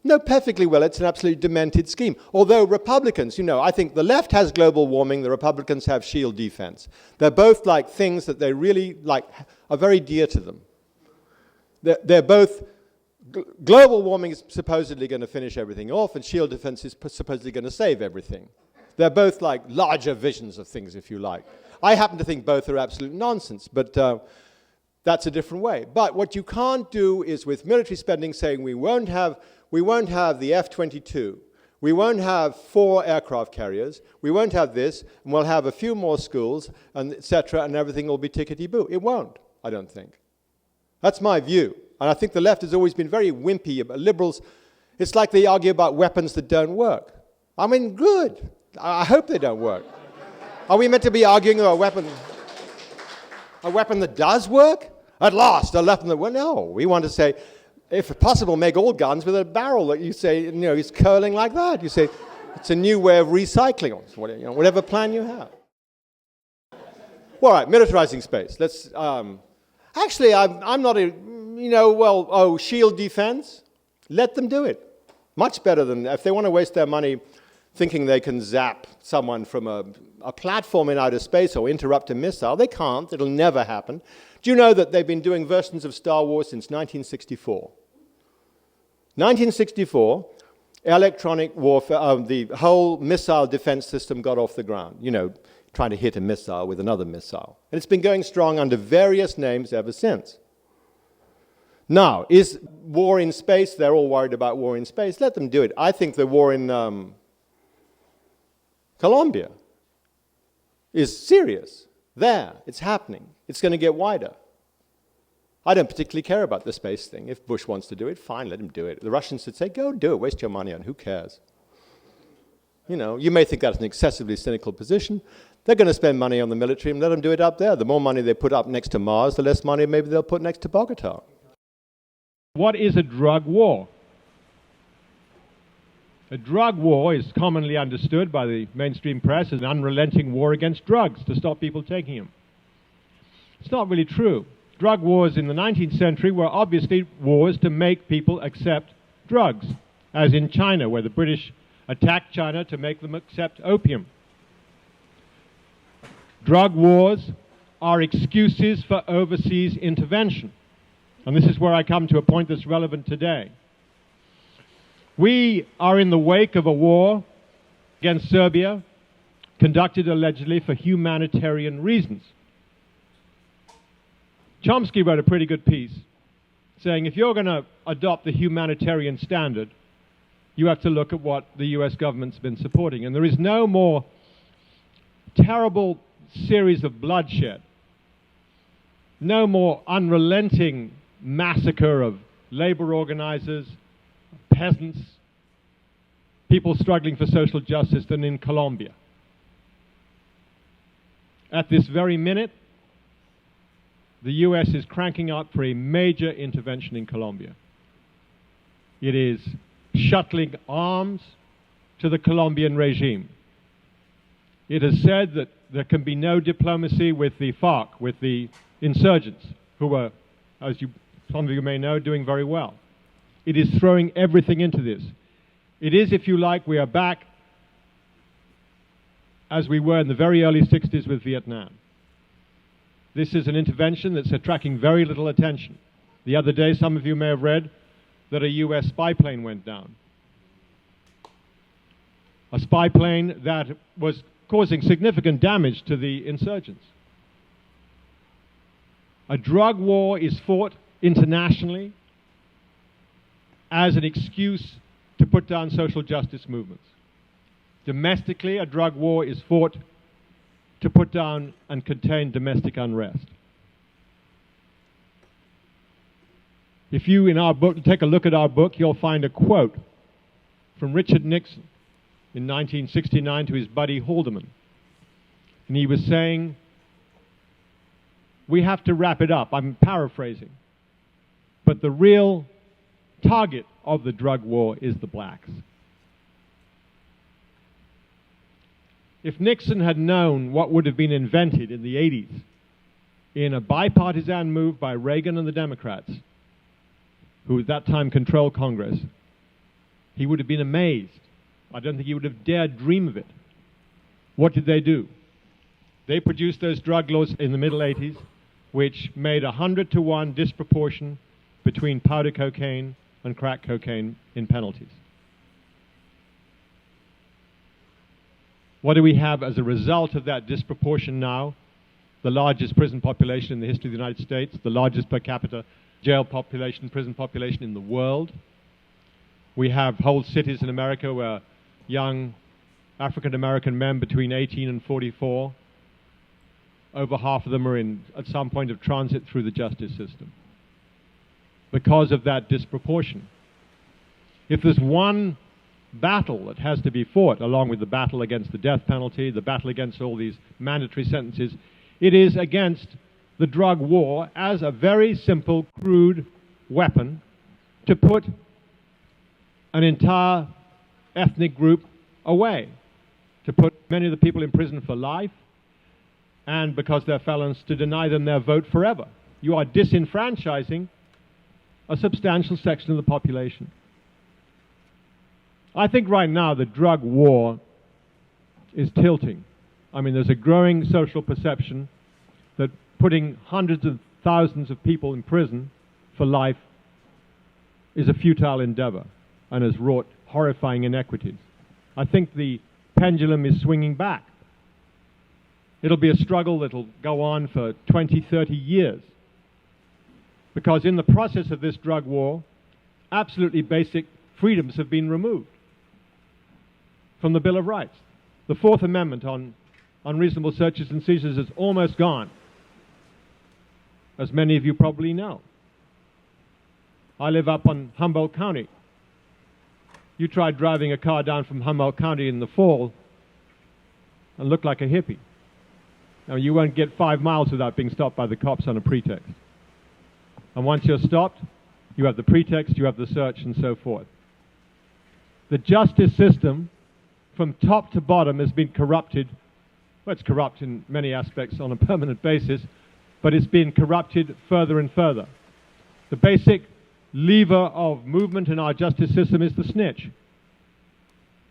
Speaker 1: know perfectly well it's an absolutely demented scheme. Although Republicans, you know, I think the left has global warming, the Republicans have shield defense. They're both like things that they really like, are very dear to them. They're both... Global warming is supposedly going to finish everything off, and shield defense is supposedly going to save everything. They're both like larger visions of things, if you like. I happen to think both are absolute nonsense, but that's a different way. But what you can't do is with military spending saying we won't have the F-22, we won't have 4 aircraft carriers, we won't have this, and we'll have a few more schools, and etc., and everything will be tickety-boo. It won't, I don't think. That's my view. And I think the left has always been very wimpy. Liberals, it's like they argue about weapons that don't work. I mean, good. I hope they don't work. Are we meant to be arguing about a weapon that does work? At last, a weapon that works? No, we want to say, if possible, make all guns with a barrel that you say, you know, is curling like that. You say, it's a new way of recycling, or whatever plan you have. All right, militarizing space. Let's... Actually, I'm not a... shield defense, let them do it. Much better than, if they want to waste their money thinking they can zap someone from a platform in outer space or interrupt a missile, they can't, it'll never happen. Do you know that they've been doing versions of Star Wars since 1964? 1964, electronic warfare, the whole missile defense system got off the ground. You know, trying to hit a missile with another missile. And it's been going strong under various names ever since. Now, is war in space? They're all worried about war in space. Let them do it. I think the war in Colombia is serious. There, it's happening. It's going to get wider. I don't particularly care about the space thing. If Bush wants to do it, fine, let him do it. The Russians should say, go do it, waste your money on, who cares? You know, you may think that's an excessively cynical position. They're going to spend money on the military and let them do it up there. The more money they put up next to Mars, the less money maybe they'll put next to Bogota.
Speaker 3: What is a drug war? A drug war is commonly understood by the mainstream press as an unrelenting war against drugs to stop people taking them. It's not really true. Drug wars in the 19th century were obviously wars to make people accept drugs, as in China, where the British attacked China to make them accept opium. Drug wars are excuses for overseas intervention. And this is where I come to a point that's relevant today. We are in the wake of a war against Serbia, conducted allegedly for humanitarian reasons. Chomsky wrote a pretty good piece saying if you're going to adopt the humanitarian standard, you have to look at what the US government's been supporting. And there is no more terrible series of bloodshed, no more unrelenting massacre of labor organizers, peasants, people struggling for social justice than in Colombia. At this very minute, the US is cranking up for a major intervention in Colombia. It is shuttling arms to the Colombian regime. It has said that there can be no diplomacy with the FARC, with the insurgents, who are, as some of you may know, doing very well. It is throwing everything into this. It is, if you like, we are back as we were in the very early 60s with Vietnam. This is an intervention that's attracting very little attention. The other day, some of you may have read that a US spy plane went down. A spy plane that was causing significant damage to the insurgents. A drug war is fought internationally as an excuse to put down social justice movements. Domestically, a drug war is fought to put down and contain domestic unrest. If you, in our book, take a look at our book, you'll find a quote from Richard Nixon in 1969 to his buddy Haldeman. And he was saying, we have to wrap it up. I'm paraphrasing. But the real target of the drug war is the blacks. If Nixon had known what would have been invented in the 80s in a bipartisan move by Reagan and the Democrats, who at that time controlled Congress, he would have been amazed. I don't think he would have dared dream of it. What did they do? They produced those drug laws in the middle 80s, which made 100-to-1 disproportion between powder cocaine and crack cocaine in penalties. What do we have as a result of that disproportion now? The largest prison population in the history of the United States, the largest per capita jail population, prison population in the world. We have whole cities in America where young African-American men between 18 and 44, over half of them are at some point of transit through the justice system because of that disproportion. If there's one battle that has to be fought, along with the battle against the death penalty, the battle against all these mandatory sentences, it is against the drug war as a very simple, crude weapon to put an entire ethnic group away, to put many of the people in prison for life, and because they're felons, to deny them their vote forever. You are disenfranchising a substantial section of the population. I think right now the drug war is tilting. I mean, there's a growing social perception that putting hundreds of thousands of people in prison for life is a futile endeavor and has wrought horrifying inequities. I think the pendulum is swinging back. It'll be a struggle that'll go on for 20, 30 years. Because in the process of this drug war, absolutely basic freedoms have been removed from the Bill of Rights. The Fourth Amendment on unreasonable searches and seizures is almost gone, as many of you probably know. I live up on Humboldt County. You try driving a car down from Humboldt County in the fall and look like a hippie. Now, you won't get 5 miles without being stopped by the cops on a pretext. And once you're stopped, you have the pretext, you have the search, and so forth. The justice system, from top to bottom, has been corrupted. Well, it's corrupt in many aspects on a permanent basis, but it's been corrupted further and further. The basic lever of movement in our justice system is the snitch.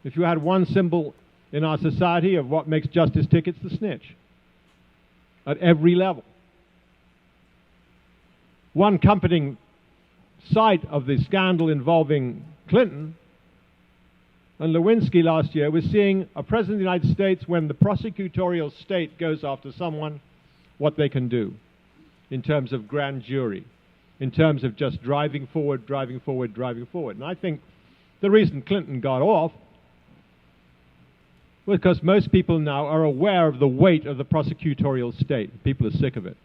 Speaker 3: If you had one symbol in our society of what makes justice tick, it's the snitch. At every level. One comforting sight of the scandal involving Clinton and Lewinsky last year was seeing a president of the United States, when the prosecutorial state goes after someone, what they can do in terms of grand jury, in terms of just driving forward, driving forward, driving forward. And I think the reason Clinton got off was because most people now are aware of the weight of the prosecutorial state. People are sick of it.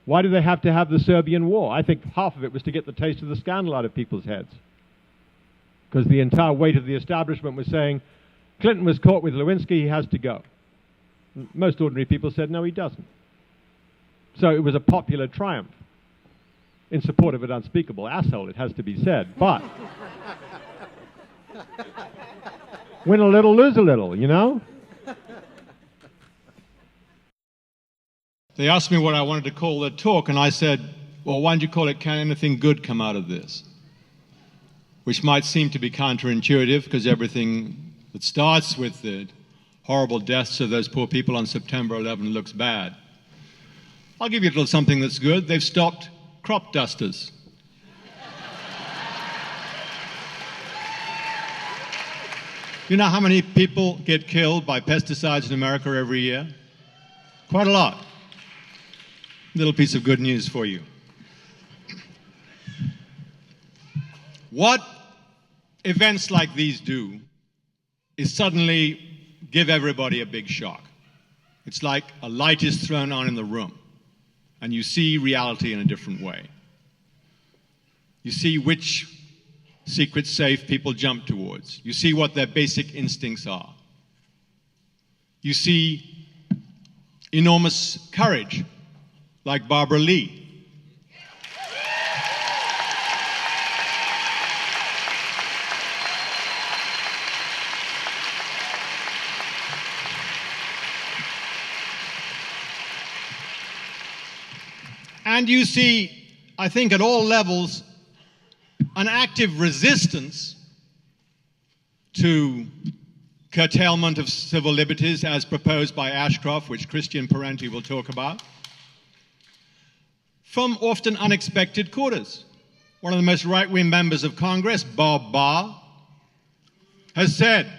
Speaker 3: Why do they have to have the Serbian war? I think half of it was to get the taste of the scandal out of people's heads. Because the entire weight of the establishment was saying, Clinton was caught with Lewinsky, he has to go. Most ordinary people said, no, he doesn't. So it was a popular triumph in support of an unspeakable asshole, it has to be said. But win a little, lose a little, you know?
Speaker 2: They asked me what I wanted to call the talk, and I said, well, why don't you call it Can Anything Good Come Out of This? Which might seem to be counterintuitive, because everything that starts with the horrible deaths of those poor people on September 11 looks bad. I'll give you a little something that's good. They've stopped crop dusters. You know how many people get killed by pesticides in America every year? Quite a lot. Little piece of good news for you. What events like these do is suddenly give everybody a big shock. It's like a light is thrown on in the room, and you see reality in a different way. You see which secret safe people jump towards. You see what their basic instincts are. You see enormous courage, like Barbara Lee. And you see, I think at all levels, an active resistance to curtailment of civil liberties as proposed by Ashcroft, which Christian Parenti will talk about, from often unexpected quarters. One of the most right-wing members of Congress, Bob Barr, has said,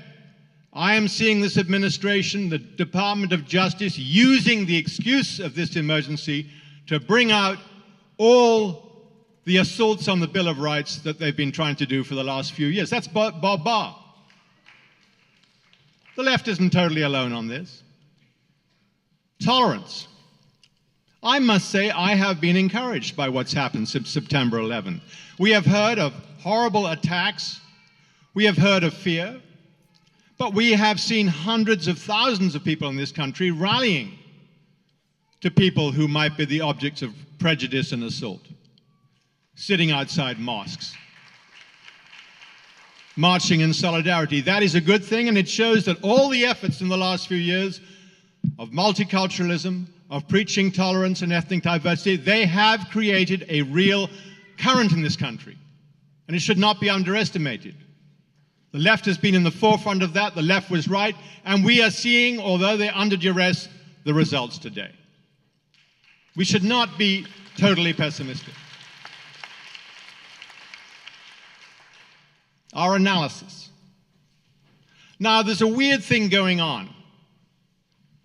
Speaker 2: I am seeing this administration, the Department of Justice, using the excuse of this emergency to bring out all the assaults on the Bill of Rights that they've been trying to do for the last few years. That's Bob Barr. The left isn't totally alone on this. Tolerance. I must say I have been encouraged by what's happened since September 11. We have heard of horrible attacks. We have heard of fear. But we have seen hundreds of thousands of people in this country rallying to people who might be the objects of prejudice and assault, sitting outside mosques, marching in solidarity. That is a good thing, and it shows that all the efforts in the last few years of multiculturalism, of preaching tolerance and ethnic diversity, they have created a real current in this country, and it should not be underestimated. The left has been in the forefront of that, the left was right, and we are seeing, although they're under duress, the results today. We should not be totally pessimistic. Our analysis. Now, there's a weird thing going on.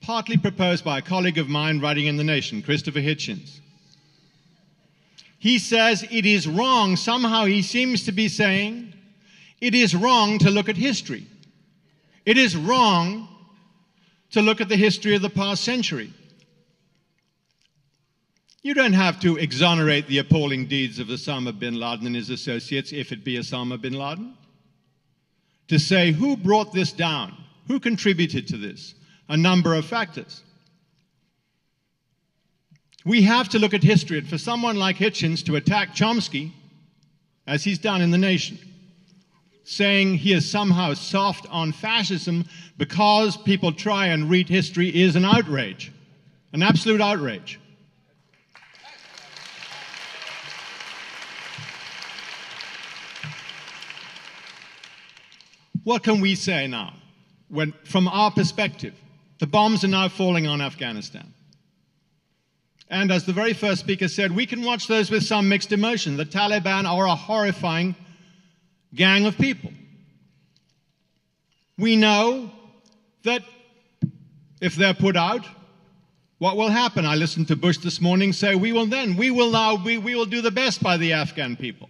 Speaker 3: partly proposed by a colleague of mine writing in The Nation, Christopher Hitchens. He says it is wrong, somehow he seems to be saying, it is wrong to look at history. It is wrong to look at the history of the past century. You don't have to exonerate the appalling deeds of Osama bin Laden and his associates, if it be Osama bin Laden. To say who brought this down, who contributed to this, a number of factors. We have to look at history, and for someone like Hitchens to attack Chomsky, as he's done in The Nation, saying he is somehow soft on fascism because people try and read history is an outrage, an absolute outrage. What can we say now? When, from our perspective, the bombs are now falling on Afghanistan. And as the very first speaker said, we can watch those with some mixed emotion. The Taliban are a horrifying gang of people. We know that if they're put out, what will happen? I listened to Bush this morning say, we will do the best by the Afghan people.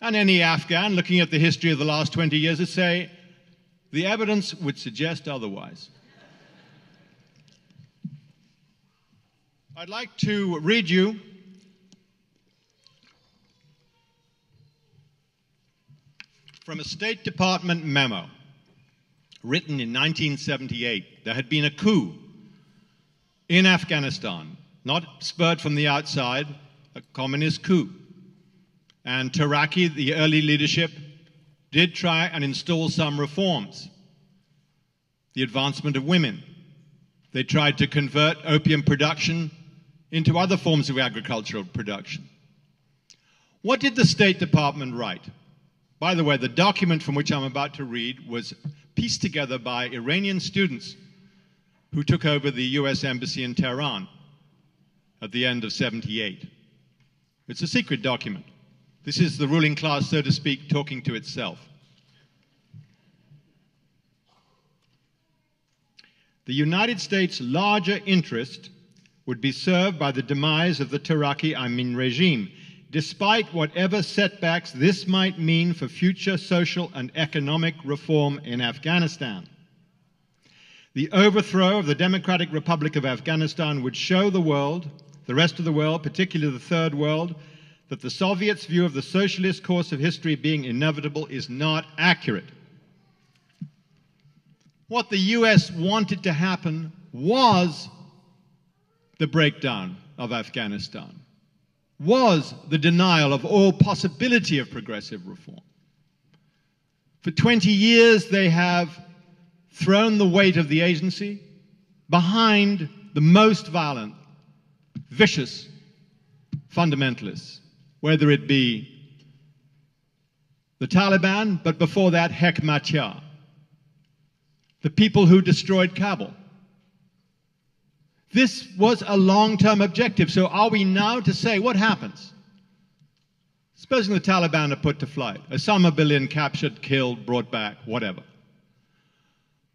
Speaker 3: And any Afghan looking at the history of the last 20 years would say, the evidence would suggest otherwise. I'd like to read you from a State Department memo written in 1978. There had been a coup in Afghanistan, not spurred from the outside, a communist coup. And Taraki, the early leadership, did try and install some reforms. The advancement of women. They tried to convert opium production into other forms of agricultural production. What did the State Department write? By the way, the document from which I'm about to read was pieced together by Iranian students who took over the US Embassy in Tehran at the end of '78. It's a secret document. This is the ruling class, so to speak, talking to itself. The United States' larger interest would be served by the demise of the Taraki Amin regime, despite whatever setbacks this might mean for future social and economic reform in Afghanistan. The overthrow of the Democratic Republic of Afghanistan would show the world, the rest of the world, particularly the Third World, that the Soviets' view of the socialist course of history being inevitable is not accurate. What the US wanted to happen was the breakdown of Afghanistan, was the denial of all possibility of progressive reform. For 20 years, they have thrown the weight of the agency behind the most violent, vicious fundamentalists, whether it be the Taliban, but before that, Hekmatyar, the people who destroyed Kabul. This was a long-term objective. So are we now to say, what happens? Supposing the Taliban are put to flight, Osama bin Laden captured, killed, brought back, whatever.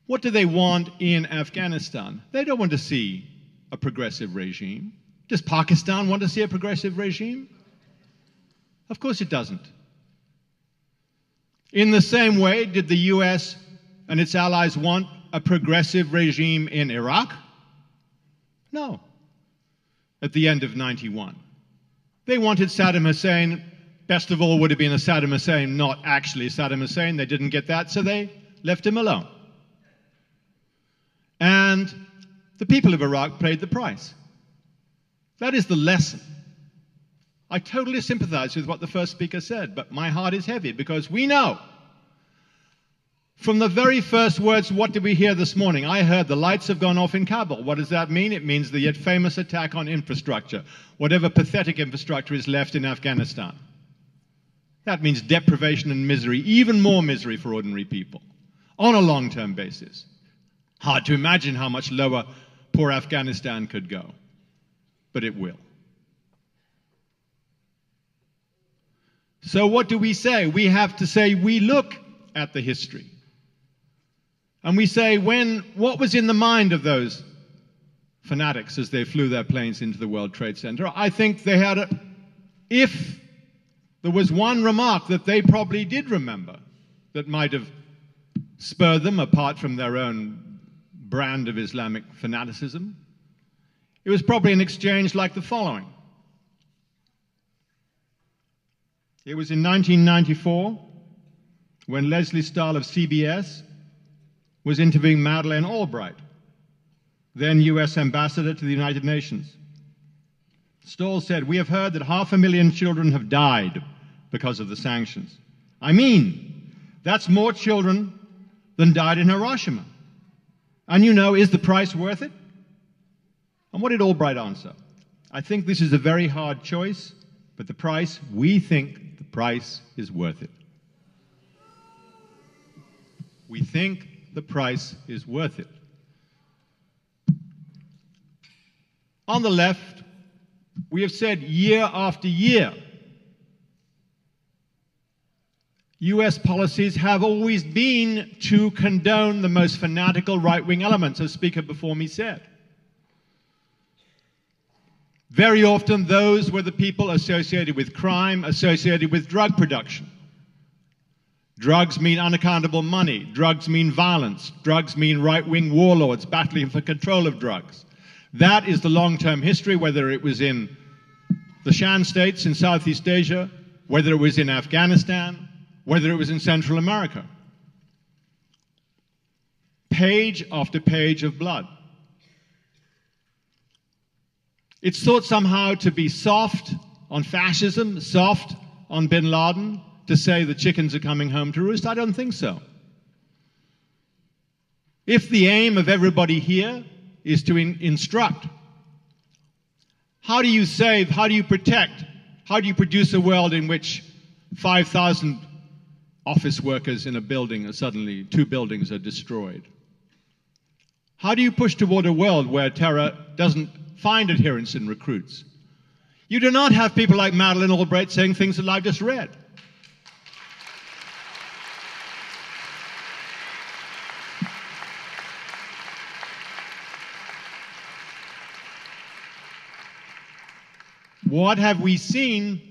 Speaker 3: What do they want in Afghanistan? They don't want to see a progressive regime. Does Pakistan want to see a progressive regime? Of course it doesn't. In the same way, did the US and its allies want a progressive regime in Iraq? No. At the end of '91. They wanted Saddam Hussein. Best of all would have been a Saddam Hussein, not actually Saddam Hussein. They didn't get that, so they left him alone. And the people of Iraq paid the price. That is the lesson. I totally sympathize with what the first speaker said, but my heart is heavy because we know from the very first words, what did we hear this morning? I heard the lights have gone off in Kabul. What does that mean? It means the yet famous attack on infrastructure, whatever pathetic infrastructure is left in Afghanistan. That means deprivation and misery, even more misery for ordinary people, on a long-term basis. Hard to imagine how much lower poor Afghanistan could go, but it will. So what do we say? We have to say we look at the history.
Speaker 2: And we say, what was in the mind of those fanatics as they flew their planes into the World Trade Center? I think they had if there was one remark that they probably did remember that might have spurred them apart from their own brand of Islamic fanaticism, it was probably an exchange like the following. It was in 1994 when Leslie Stahl of CBS was interviewing Madeleine Albright, then US ambassador to the United Nations. Stahl said, "We have heard that 500,000 children have died because of the sanctions. I mean, that's more children than died in Hiroshima. And is the price worth it?" And what did Albright answer? "I think this is a very hard choice, but we think the price is worth it." We think the price is worth it. On the left, we have said year after year, US policies have always been to condone the most fanatical right-wing elements, as speaker before me said. Very often those were the people associated with crime, associated with drug production. Drugs mean unaccountable money. Drugs mean violence. Drugs mean right-wing warlords battling for control of drugs. That is the long-term history, whether it was in the Shan states in Southeast Asia, whether it was in Afghanistan, whether it was in Central America. Page after page of blood. It's thought somehow to be soft on fascism, soft on bin Laden, to say the chickens are coming home to roost. I don't think so. If the aim of everybody here is to instruct, how do you save, how do you protect, how do you produce a world in which 5,000 office workers in a building are suddenly, 2 buildings are destroyed? How do you push toward a world where terror doesn't find adherents in recruits? You do not have people like Madeleine Albright saying things that I've just read. What have we seen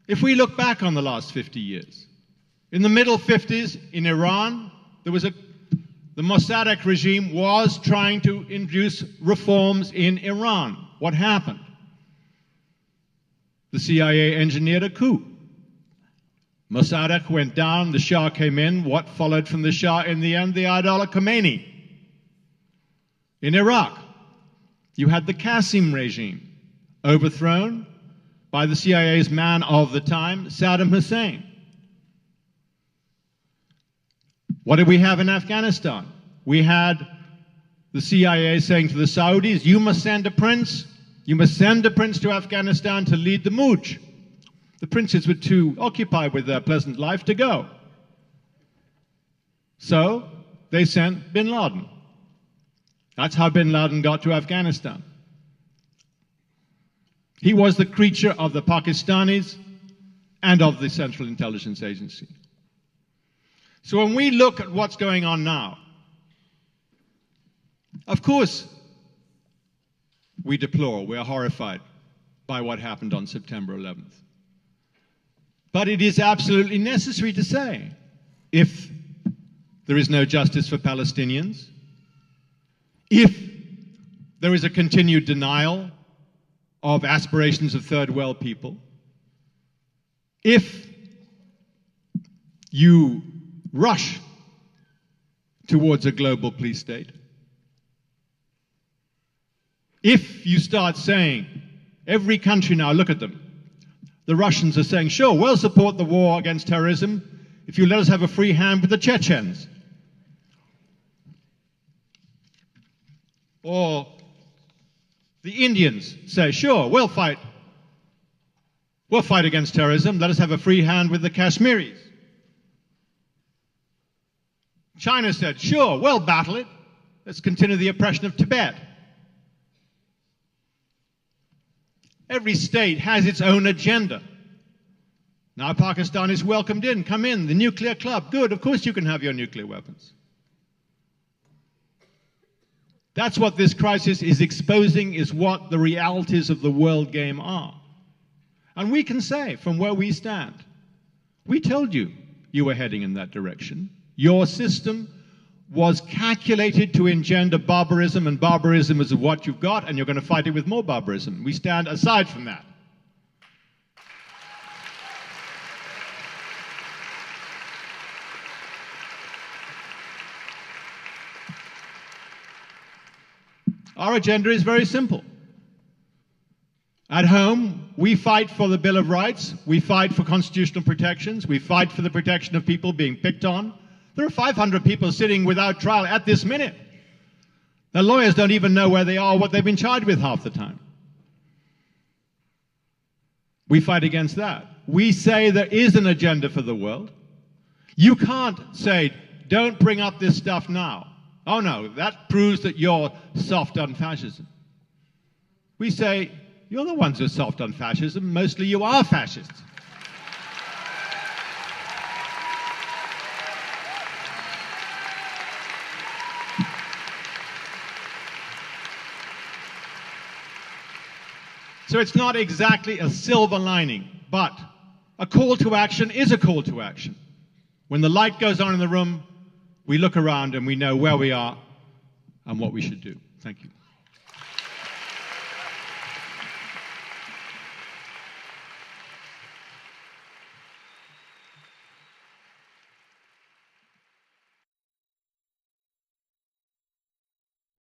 Speaker 2: if we look back on the last 50 years? In the middle 50s in Iran, there was the Mossadegh regime was trying to introduce reforms in Iran. What happened? The CIA engineered a coup. Mossadegh went down, the Shah came in. What followed from the Shah in the end? The Ayatollah Khomeini. In Iraq, you had the Qasim regime, overthrown by the CIA's man of the time, Saddam Hussein. What did we have in Afghanistan? We had the CIA saying to the Saudis, you must send a prince to Afghanistan to lead the Mujj. The princes were too occupied with their pleasant life to go. So they sent bin Laden. That's how bin Laden got to Afghanistan. He was the creature of the Pakistanis and of the Central Intelligence Agency. So when we look at what's going on now, of course, we deplore, we're horrified by what happened on September 11th. But it is absolutely necessary to say, if there is no justice for Palestinians, if there is a continued denial of aspirations of third world people, if you rush towards a global police state, if you start saying, every country now, look at them, the Russians are saying, sure, we'll support the war against terrorism if you let us have a free hand with the Chechens. Or the Indians say, sure, we'll fight against terrorism, let us have a free hand with the Kashmiris. China said, sure, we'll battle it, let's continue the oppression of Tibet. Every state has its own agenda. Now Pakistan is welcomed in. Come in, the nuclear club. Good, of course you can have your nuclear weapons.
Speaker 4: That's what this crisis is exposing, is what the realities of the world game are. And we can say, from where we stand, we told you you were heading in that direction. Your system was calculated to engender barbarism, and barbarism is what you've got, and you're going to fight it with more barbarism. We stand aside from that. Our agenda is very simple. At home, we fight for the Bill of Rights, we fight for constitutional protections, we fight for the protection of people being picked on. There are 500 people sitting without trial at this minute. Their lawyers don't even know where they are or what they've been charged with half the time. We fight against that. We say there is an agenda for the world. You can't say, don't bring up this stuff now. Oh no, that proves that you're soft on fascism. We say, you're the ones who are soft on fascism. Mostly you are fascists. So it's not exactly a silver lining, but a call to action is a call to action. When the light goes on in the room, we look around and we know where we are and what we should do. Thank you.